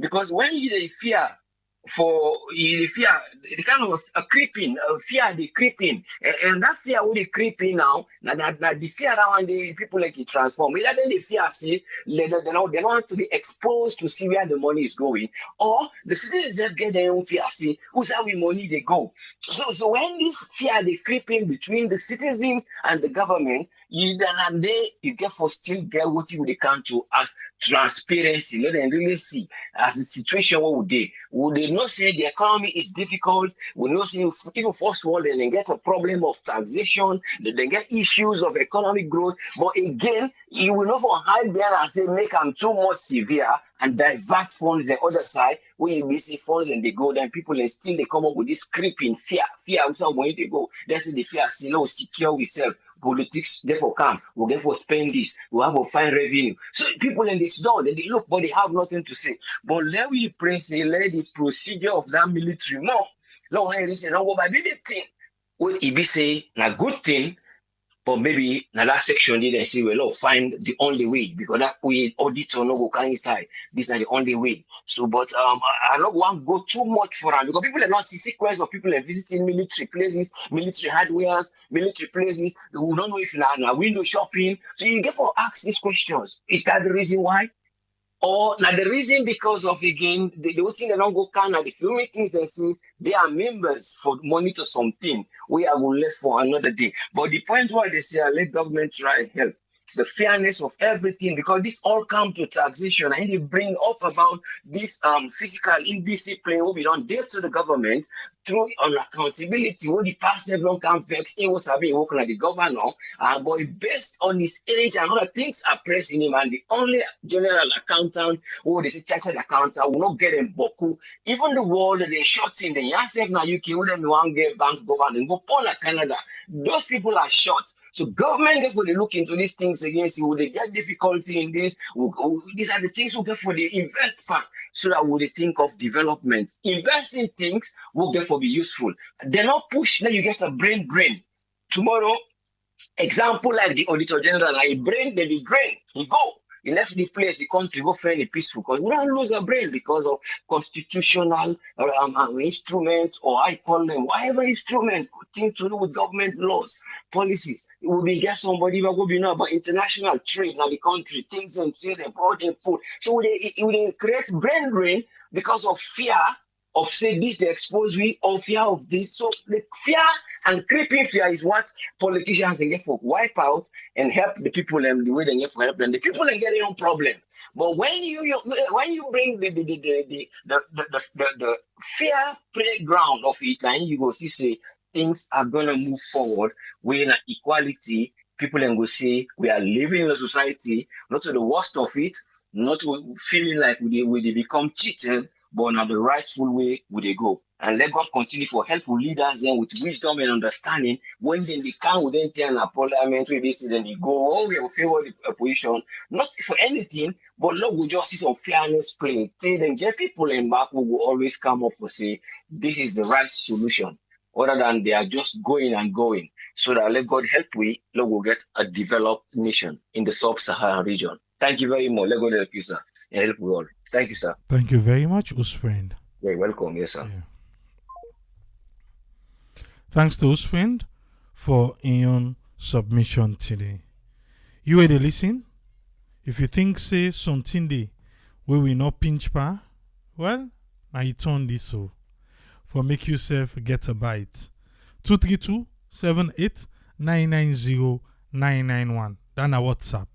because when you dey fear for you fear the kind of creeping fear they creeping and that fear wey dey creeping now na the fear around the people like it transform either then the fear see they don't want to be exposed to see where the money is going, or the citizens get their own fear see who's how we money they go. So when this fear they creeping between the citizens and the government, you then they you get for still get what you they can to as transparency, let them really see as the situation what would they not say the economy is difficult, we not say even first of all they get a problem of taxation, they get issues of economic growth, but again you will not for hide there and say make them too much severe and divert funds the other side where you miss funds and they go, then people and still they come up with this creeping fear when they go. That's the fear still secure yourself. Politics therefore come, we'll get for spend this, we'll have a fine revenue. So people in this door, they look, but they have nothing to say. But let we pray, say, let the procedure of that military more. Long when they say, no, but maybe the thing, what it be say, a good thing, but maybe na that section they say, well, find the only way because that way auditor no go come inside. These are the only way. So, but I don't want to go too much for them because people are not see sequence of people are visiting military places, military hardwares, military places. We don't know if now window shopping. So you get for ask these questions. Is that the reason why? Or now the reason because of again the thing they don't go can at the few meetings and see they are members for monitor something we are will left for another day. But the point why they say let government try and help the fairness of everything because this all come to taxation and they bring up about this physical indiscipline will be done there to the government through on accountability when the past everyone can vex he was having working at the governor but based on his age and other things are pressing him and the only general accountant or they say chartered accountant will not get him boku even the world that they shot in the yourself now UK who them want get bank governor and go Paul Canada those people are shot. So government therefore they look into these things again see will they get difficulty in this these are the things we get for the invest part so that we think of development investing things will get for be useful. They not push let you get a brain drain. Tomorrow, example like the auditor general, like brain, then the drain, he go. He left the place, the country go fairly peaceful because we don't lose a brain because of constitutional instruments or I call them whatever instrument, thing to do with government laws, policies. It will be get somebody who will be know about international trade now the country, things and say they bought and put. So it will create brain drain because of fear of say this they expose we or fear of this. So the fear and creeping fear is what politicians can get for wipe out and help the people and the way they get for help them. The people and get their own problem. But when you bring the fear playground of it, and you go see say things are gonna move forward with an equality, people and go say we are living in a society, not to the worst of it, not feeling like we become cheated, but now the rightful way would they go. And let God continue for help with leaders then with wisdom and understanding. When then they come with anything and parliament, we see then they go, oh, we will favor the opposition, not for anything, but Lord will just see some fairness play. Till then get people in back who will always come up to say this is the right solution, other than they are just going and going. So that let God help we, Lord will get a developed nation in the sub-Saharan region. Thank you very much. Let God help you, sir. And help we all. Thank you, sir. Thank you very much, Usfriend. You're welcome, yes, sir. Yeah. Thanks to Usfriend for your submission today. You were to listen. If you think say something day we will not pinch pa, well, now you turn this so for make yourself get a bite. 232-78-990-991. That's our WhatsApp.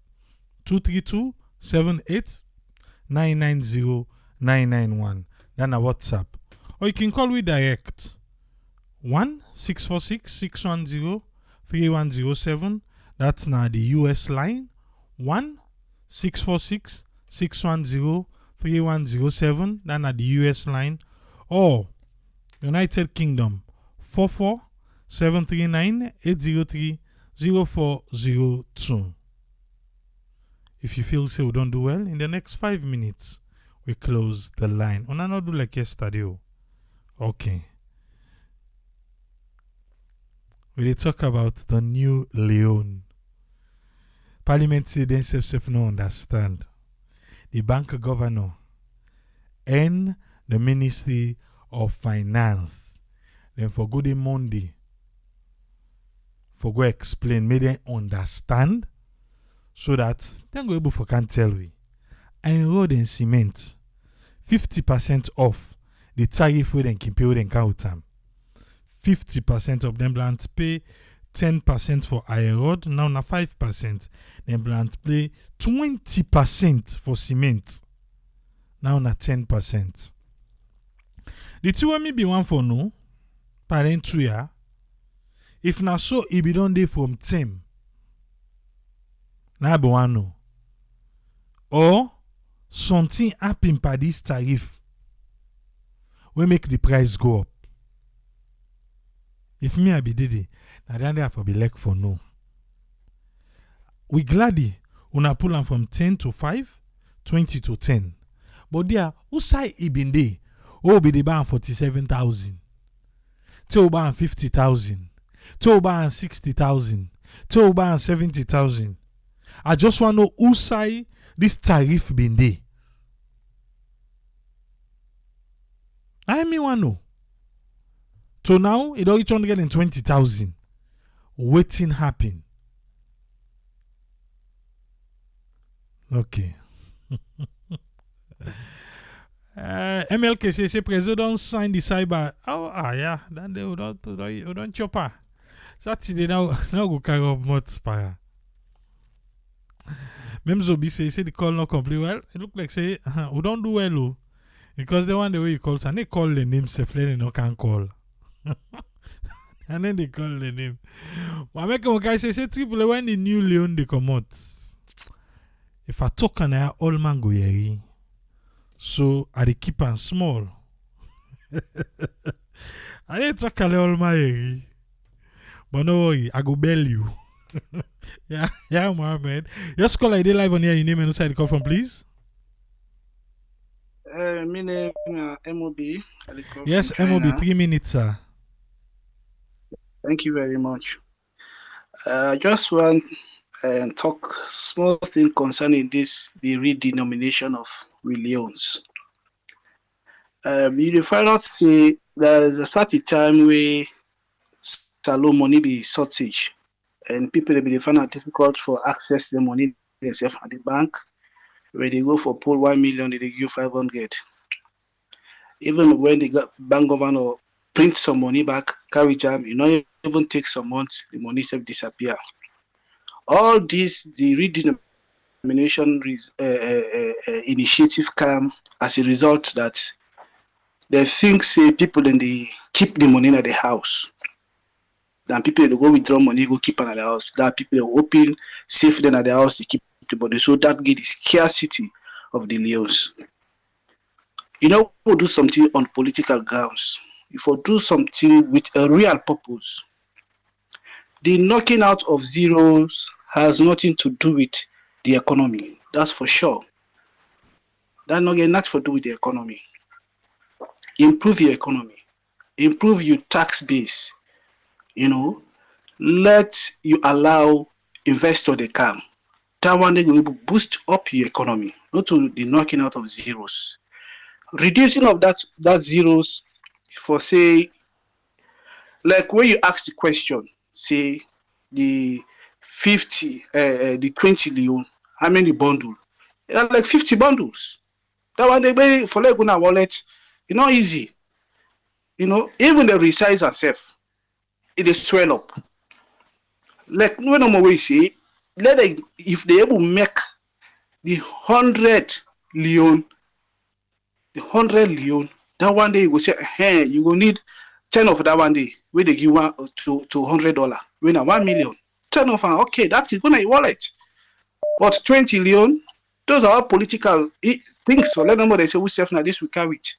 232-78-990-991. That's our WhatsApp. Or you can call me direct. 1-646-610-3107. That's now the US line. 1-646-610-3107. That's now the US line. Or United Kingdom 44-739-803-0402. If you feel say we don't do well, in the next 5 minutes, we close the line. On not do like yesterday. Okay. they talk about the new Leone. Parliament say themselves no understand. The bank governor and the Ministry of Finance. Then for good Monday, for go explain, make them understand, so that then go able for can tell we. And road and cement, 50% off the tariff we then can pay then count time. 50% of them plant pay 10% for iron rod, now na 5%. Then plant pay 20% for cement. Now na 10%. The two me be one for no, parent 2 year. If na so it be done day from 10. Na be one no. Or something happen by this tariff we make the price go up. If me I be did now then I for be like for no. We gladly una pull am from 10 to 5, 20 to 10. But there, who say it been there? Oh, be the ban 47,000. Till ban 50,000. Till ban 60,000. Till ban 70,000. I just want to know who say this tariff been there. I mean want know. So now it only trying to get in 20,000. Waiting happen. Okay. MLK say president sign the cyber. Yeah. Then they don't chopper. Saturday now go carry up much para. Même Zobi say the call not complete well. It look like say we don't do well oh. Because the one the way you call and they call the name safely they no can call. And then they call the name. But make a guy say triple when the new Leone they come out. If I talk and I all man go here. So I dey keep am small. I dey talk all my but no worry, I go bail you. yeah, Mohammed. Just call I dey live on here. Your name and who side you call from, please. My name MOB. Yes, MOB. 3 minutes, sir. Thank you very much. Just want talk small thing concerning this the redenomination of Leones. You find out say there's a certain time where salon money be shortage and people be find it difficult for access the money themselves at the bank. Where they go for pull 1 million, they give 500. Even when the bank governor print some money back, carry jam, you know, even take some months, the money self disappear. All this, the redenomination initiative come as a result that they think say people then they keep the money at the house. Then people they go withdraw money, go keep it at the house. That people they open, safe them at the house, they keep the money. So that get the scarcity of the Leones. You know, we do something on political grounds. If we do something with a real purpose, the knocking out of zeros has nothing to do with the economy. That's for sure. That not get nothing to do with the economy. Improve your economy. Improve your tax base. You know, let you allow investor they come. That one they will boost up your economy, not to the knocking out of zeros. Reducing of that zeros for say, like when you ask the question, say the 50, the 20 Leone, how many bundle? It are like 50 bundles. That one they pay for like gonna wallet, it's not easy. You know, even the resize itself, it is swell up. Like when I'm always say, if they able make the 100 Leone, that one day you go say, hey, you go need 10 of that one day, where they give one to $100, when a 1 million. 10 of them, okay, that is gonna wallet. But 20 Leone, those are all political things. So let them know they say we self now this we carry it.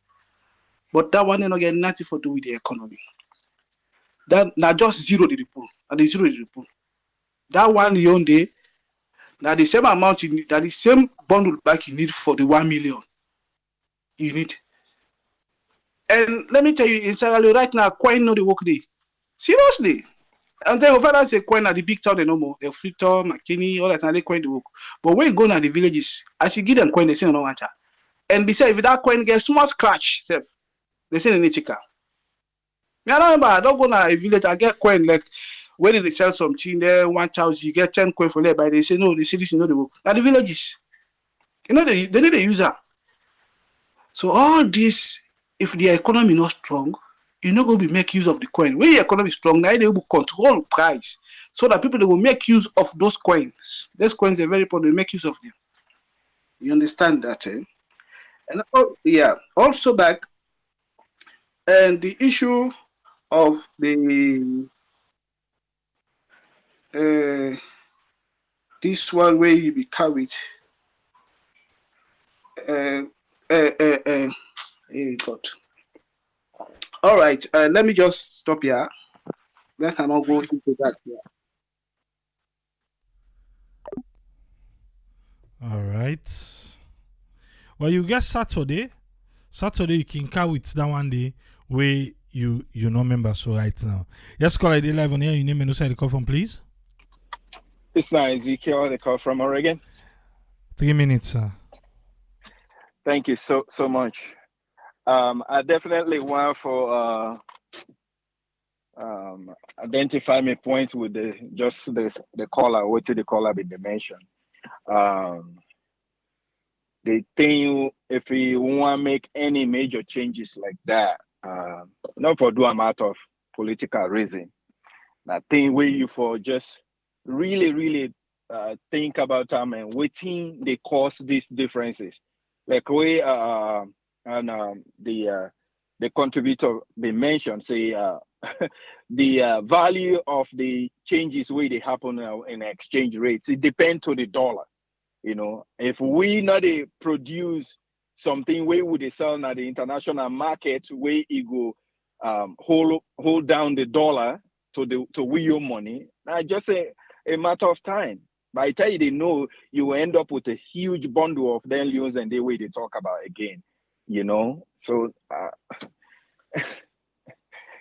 But that one they not get nothing to do with the economy. That now just zero the report. And the zero is report. That 1 Leone day, now the same amount you need, that the same bundle back you need for the 1 million. You need. And let me tell you, in Sierra Leone right now, quite not the work day. Seriously. And then over say coin at the big town, they no more. The Freetown, McKinney, all that, and they coin the work. But when you go to the villages, as you give them coin, they say no want. And besides, if that coin gets small scratch, self, they say they need chicken. Me, I don't remember. I don't go to a village. I get coin like when they sell something there, 1,000, you get 10 coin for that. But they say no, they say this is not the work. Now the villages, you know, they need a user. So all this, if the economy not strong, you not going to make use of the coin. When the economy is strong, now they will control price so that people they will make use of those coins. Those coins are very important. They make use of them. You understand that? Eh? And yeah, also back and the issue of the this one where you be carried. Hey God. All right, let me just stop here. Let us not go into that here. All right. Well, you get Saturday. Saturday you can carry with that one day where you no member so right now. Yes, call ID live on here. You name and no side the call from, please. It's not Ezekiel, the call from Oregon. 3 minutes, sir. Thank you so much. I definitely want for identify my point with the caller, what the caller been mentioned. The thing, if we want to make any major changes like that, not for do a matter of political reason. I think we for just really think about them and waiting they cause these differences. Like we and the contributor they mentioned say the value of the changes where they happen in exchange rates, it depends on the dollar. You know, if we not produce something where would they sell at the international market where it go hold down the dollar to your money, I just say a matter of time. By the time they know, you will end up with a huge bundle of them loans and the way they talk about again. You know, so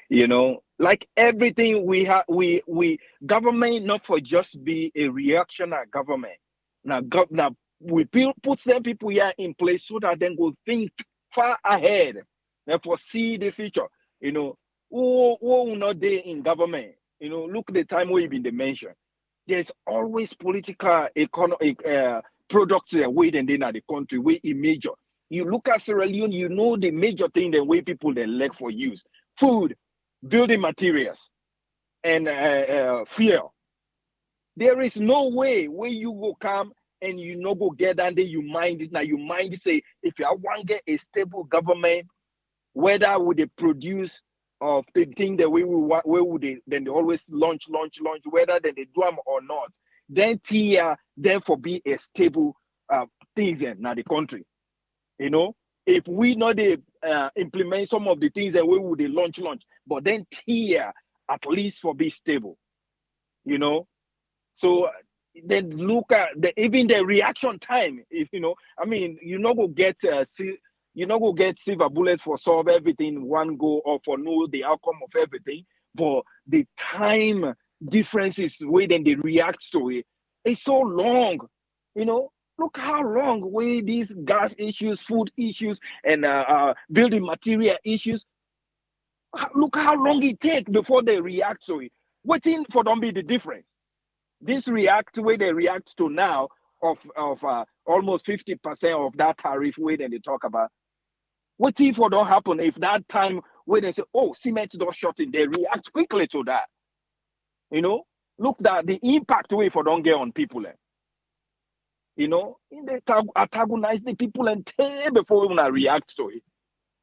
you know, like everything we have, we government not for just be a reactionary government. Now, now we put them people here in place so that then go think far ahead, therefore see the future. You know, who will not there in government? You know, look the time we've been mentioned. There's always political economic products that wait and then at the country way in major. You look at Sierra Leone, you know the major thing the way people they lack for use: food, building materials, and fuel. There is no way where you go come and you no go get down there. You mind it now. You mind it say if you want to get a stable government, whether would they produce of the thing that we will want, where would they then they always launch, whether then they do them or not. Then therefore be a stable things in now the country. You know, if we not they implement some of the things that we would they launch, but then at least for be stable. You know, so then look at even the reaction time. If you know, I mean, you not go get you not go get silver bullets for solve everything in one go or for know the outcome of everything, but the time differences way then they react to it. It's so long, you know. Look how long way these gas issues, food issues, and building material issues. Look how long it takes before they react to it. Waiting for them be the difference. This react way they react to now of almost 50% of that tariff way that they talk about. What if it don't happen if that time where they say, oh, cement don't shut in, they react quickly to that. You know, look that the impact way for don't get on people. You know, they antagonize the people and tell before we react to it.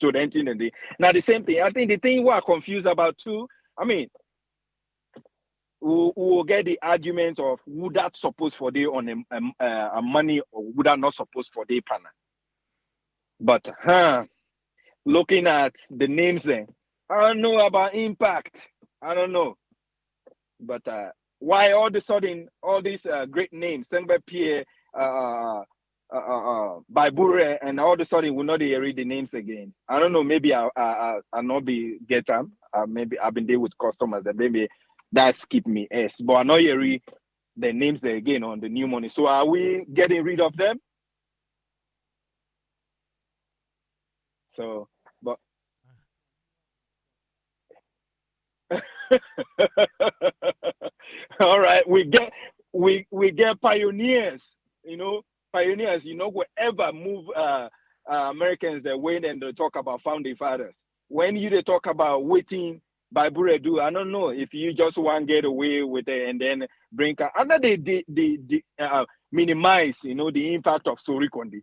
To the thing and now the same thing. I think the thing we're confused about too. I mean, we'll get the argument of would that supposed for they on a money or would that not supposed for their panel. But looking at the names then, I don't know about impact. I don't know. But why all of a sudden all these great names, Sengbe Pierre, Baibure, and all of a sudden we'll not read the names again. I don't know. Maybe I'll not be get them. Maybe I've been there with customers and maybe That's keep me S. But I know you read the names again on the new money. So are we getting rid of them? So, but all right, we get pioneers. Pioneers. Wherever move Americans that wait and they talk about founding fathers. When they talk about waiting Bible do, I don't know if you just want to get away with it and then bring under the minimize the impact of Sori Kondi.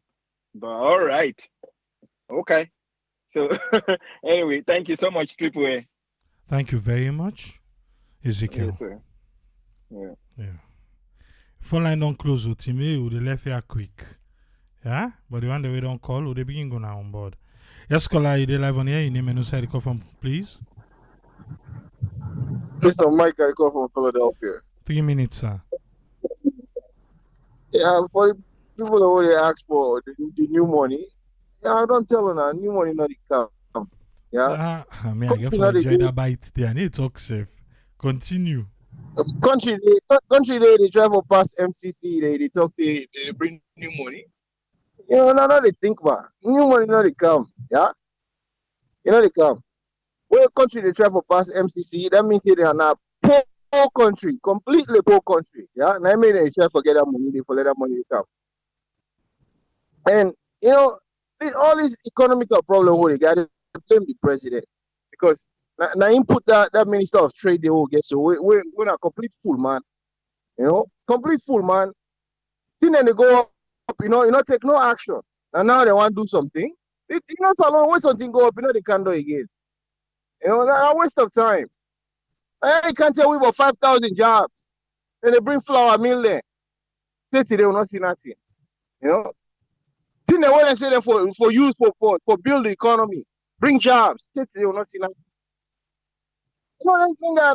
But all right, okay. So anyway, thank you so much, Triple A. Thank you very much, Ezekiel. Yes, sir. Yeah. Yeah. Phone line don't close with me, we left here quick. Yeah? But the one that we don't call, we begin going on board. Yes, caller, you live on here, your name and no side call from, please. Mr. Mike, I call from Philadelphia. 3 minutes, sir. Yeah, for the people that already ask for the new money, yeah, I don't tell them now, new money not come. Yeah. I mean, I get for enjoy that bite there. I need to talk safe. Continue. Country, they travel past MCC, they talk, they bring new money. Now they think, man, new money not they come. Yeah. They come. Where country they travel past MCC, that means they are not poor country, completely poor country. Yeah, and I mean they try to get that money, they for let that money come. And all these economical problem who they got to blame the president because now he put that minister of trade they will get so we're a complete fool, man. Complete fool, man. Then they go up, take no action. And now they want to do something. So long when something go up, they can't do it again. That's a waste of time. I can't tell we about 5,000 jobs. Then they bring flour mill there. Say today will not see nothing. Then they want to say that for use for build the economy, bring jobs. Say today will not see nothing. I don't think I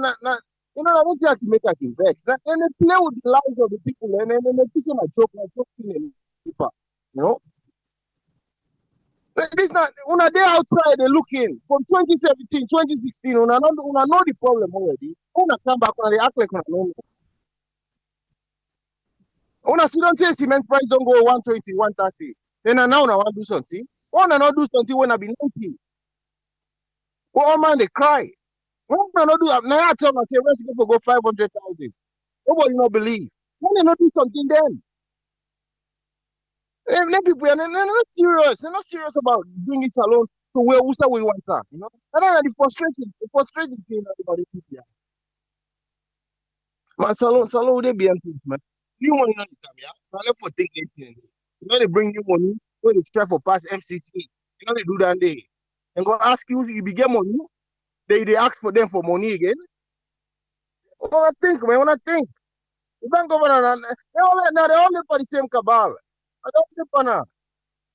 can make a vex. Then they play with the lives of the people and then they pick them a joke like joking people. This not when they outside they looking from 2017, 2016, una know the problem already. Una come back and they act like una know. Una still don't say cement price don't go 120, 130. Then now una want to do something. Una not do something when I be 90. All man they cry. Una not do now I tell myself let's go 500,000. Nobody not believe. When they not do something then. Let people they're not serious. They're not serious about doing it alone to where we want to. And then the frustrating thing about the people. Man, salon they be empty, man. New money not come, yeah. Now let for take it. They bring new money, when they strive for past MCC. They do that day. And go ask you if you get money, they ask for them for money again. When I think. The bank governor, they all live for the same cabal. I don't live for now.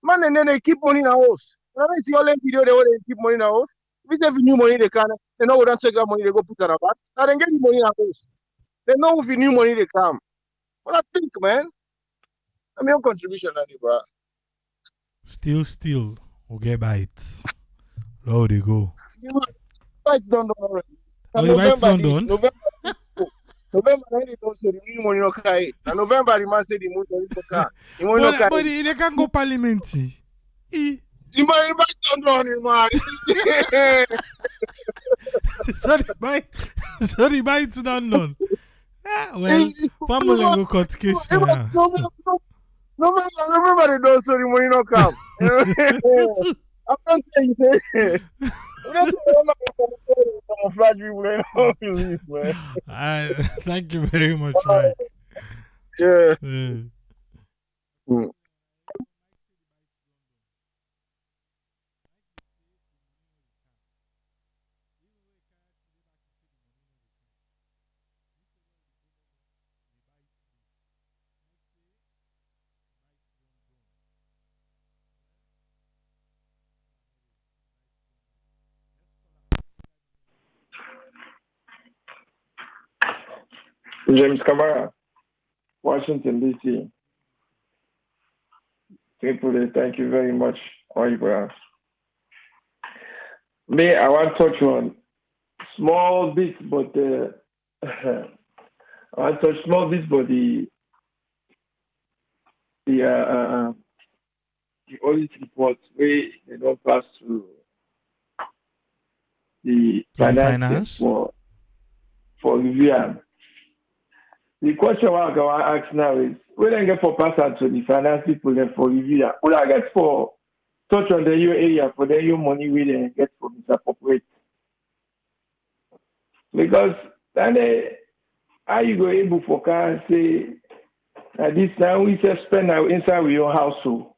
Man, and then they keep money in the house. When I see all them video, they keep money in the house. If it's new money, they know we don't take that money, they go put it in the back. Now they get the money in the house. They know if new money, they come. Well, I think, man. I'm your contribution, bro. Still, we'll get bites. There they go. Bites done already. The bites done? November, they don't say the new money no carry. And November, the man say the money no carry. But they can't go parliament. The money done, man. So the bites done. Well, family will cut case now. November, they don't say the money no come. I'm not saying thank you very much, Mike. Yeah. James Kamara, Washington, D.C. Triple, thank you very much, Abraham. Me, I want to touch on small bit, but I touch small this, but the audit report where they don't pass through the To the finance them finance. for review. The question I can ask now is, when I get for pass out to the finance people then for review, what I get for touch on the your area for the your money we then get for misappropriate? Because then how you go able for can say this time we just spend our inside with your household.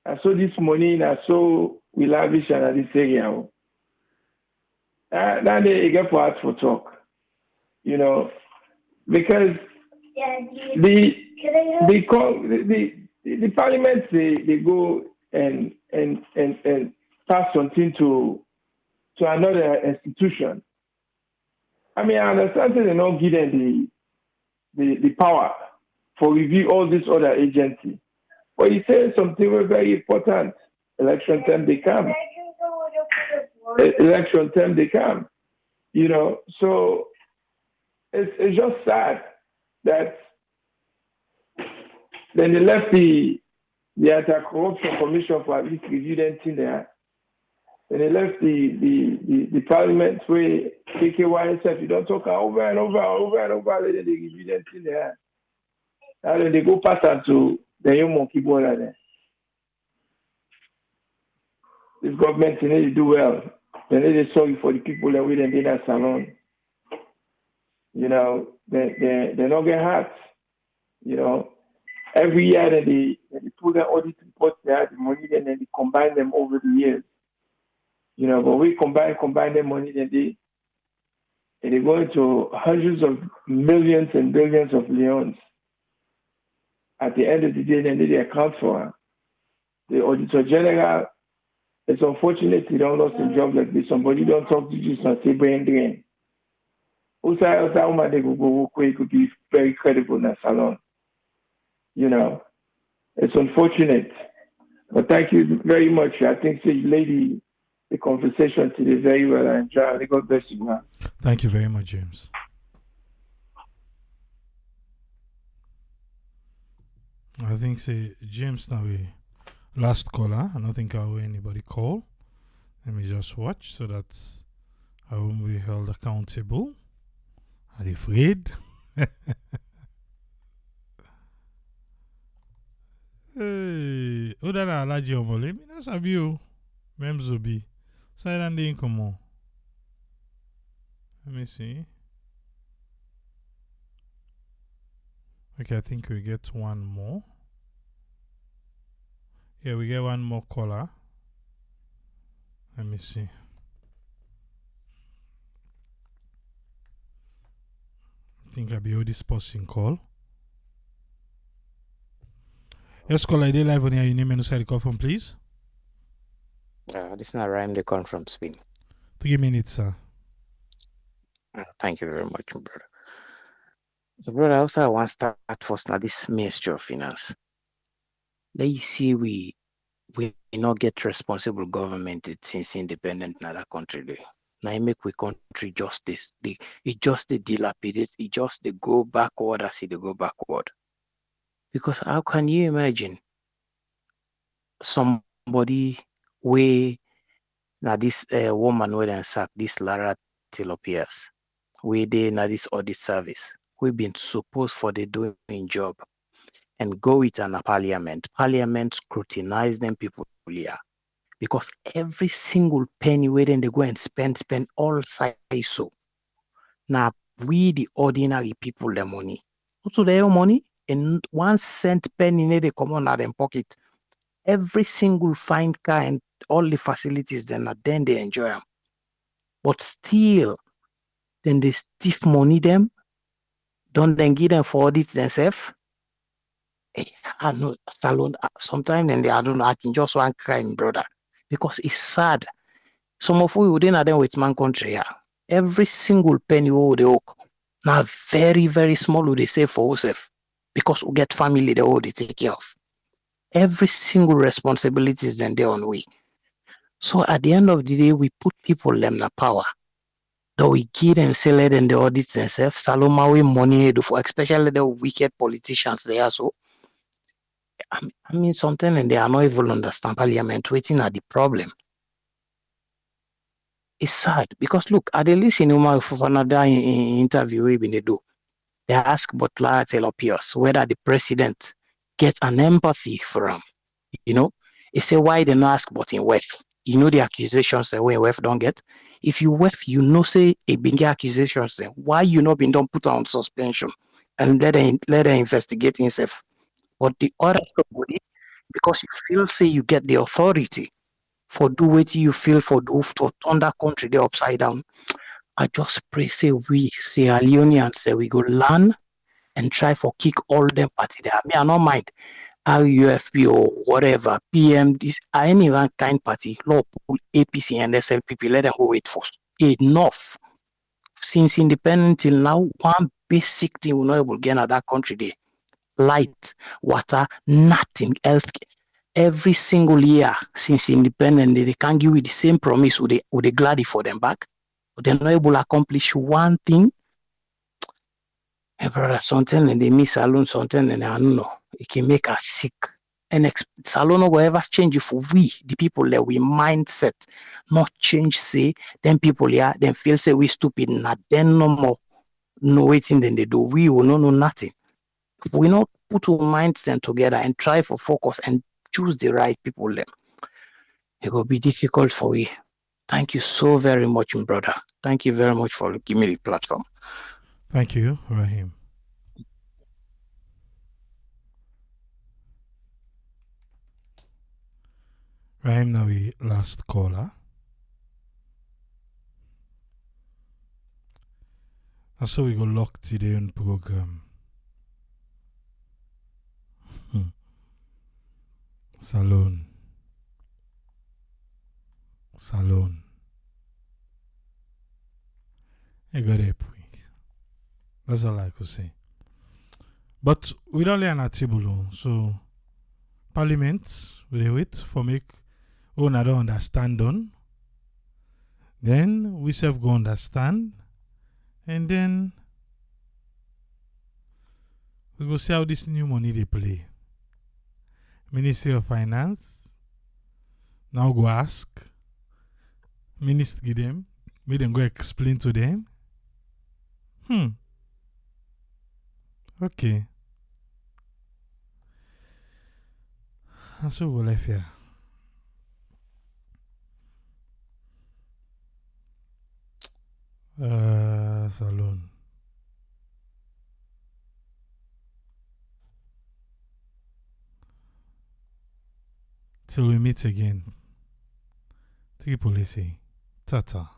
And so this money and so we lavish and this area. Now they get for us for talk, because the parliament they go and pass something to another institution. I mean, I understand that they don't give them the power for review all these other agencies. But he says something very important. Election time they come. Election time they come. So it's just sad that then they left the anti-corruption commission for at least review them thing there. Then they left the parliament where KKY itself, you don't talk over and over, then they review them thing there. And then they go pass on to the young monkey boy like that. This government, they need to do well. They need to sorry for the people that we didn't in that salon. They don't get hurt. Every year that they put their audit reports, they have the money, then they combine them over the years. But we combine the money, then they go into hundreds of millions and billions of leones. At the end of the day, then they account for the Auditor General. It's unfortunate he don't lost a job like this. Somebody don't talk to you and say brain drain. Also, it could be very credible in that salon. It's unfortunate. But thank you very much. I think you lady the conversation today very well. I enjoyed it. God bless you, man. Thank you very much, James. I think say James now a last caller. I don't think I'll hear anybody call. Let me just watch so that I won't be held accountable. Are you afraid? Hey, Odara Alaji Omole. Mi na sabi o. Memzobi. Silent day income. Let me see. Okay, I think we get one more. Yeah, we get one more caller. Let me see. I think I'll be all this person call. Yes, caller, I did live on here. Your name and who call from, please. This is not Rhyme, they come from Spain. 3 minutes, sir. Thank you very much, brother. So, brother, also I want to start first now this Ministry of Finance. Let you see we not get responsible government since independent in other country. Now make we country justice. It just the dilapidate, it just the go backward as they go backward. Because how can you imagine somebody way now this woman where and sack this Lara Tilopias, where they now this audit service, we've been supposed for the doing job and go with an parliament. Parliament scrutinize them people here. Because every single penny where they go and spend all size so. Now we the ordinary people the money. Also their money and 1 cent penny they come on out them pocket. Every single fine car and all the facilities then they enjoy them. But still, then they stiff money them, don't then give them for audits themselves. I know salon sometimes then they I don't know I can just one crime, brother. Because it's sad. Some of we wouldn't have them with man country here. Every single penny we they owe. Now very, very small we they save for ourselves. Because we get family they all they take care of. Every single responsibility is then there on we. So at the end of the day, we put people them in power. That we give them say let them the audits themselves. Saloma we money do for especially the wicked politicians they are so. I mean something and they are not even understand parliament waiting at the problem. It's sad because look, at the least in Umar Fufanada interview we been they do. They ask Butler Telopius whether the president gets an empathy for him. You know, he say why they not ask but in WEF. You know the accusations that when WEF don't get. If you WEF, you know say a big accusations then why you not been done put on suspension and let them investigate himself. But the other somebody, because you feel say you get the authority for do what you feel for do to turn that country there upside down. I just pray say we Sierra Leoneans say we go learn and try for kick all them party there. Me, I don't mind RUFP or whatever, PM, this any one kind party, law pull APC and SLPP, let them go wait first. Enough. Since independent till now, one basic thing we not able to get out of that country there. Light, water, nothing else. Every single year since independent, they can't give you the same promise with the gladdy for them back. But they're not able to accomplish one thing. Hey brother, something and they miss alone something and I don't know. It can make us sick. And salon will ever change if we, the people that we mindset, not change say, then people here, then feel say we stupid, not then no more no waiting than they do. We will not know nothing. If we not put our minds then together and try for focus and choose the right people then, it will be difficult for we. Thank you so very much, brother. Thank you very much for giving me the platform. Thank you, Rahim. Rahim, now we last caller. And so we go lock today on program. Salon. Salon. You got it. That's all I could say. But we don't learn at table, so Parliament we wait for make own I don't understand on. Then we self go understand, and then we go see how this new money they play. Ministry of Finance now go ask Minister give them, make them go explain to them. Okay. That's what we'll left here. Salon. Till we meet again. Tripolisi. Tata.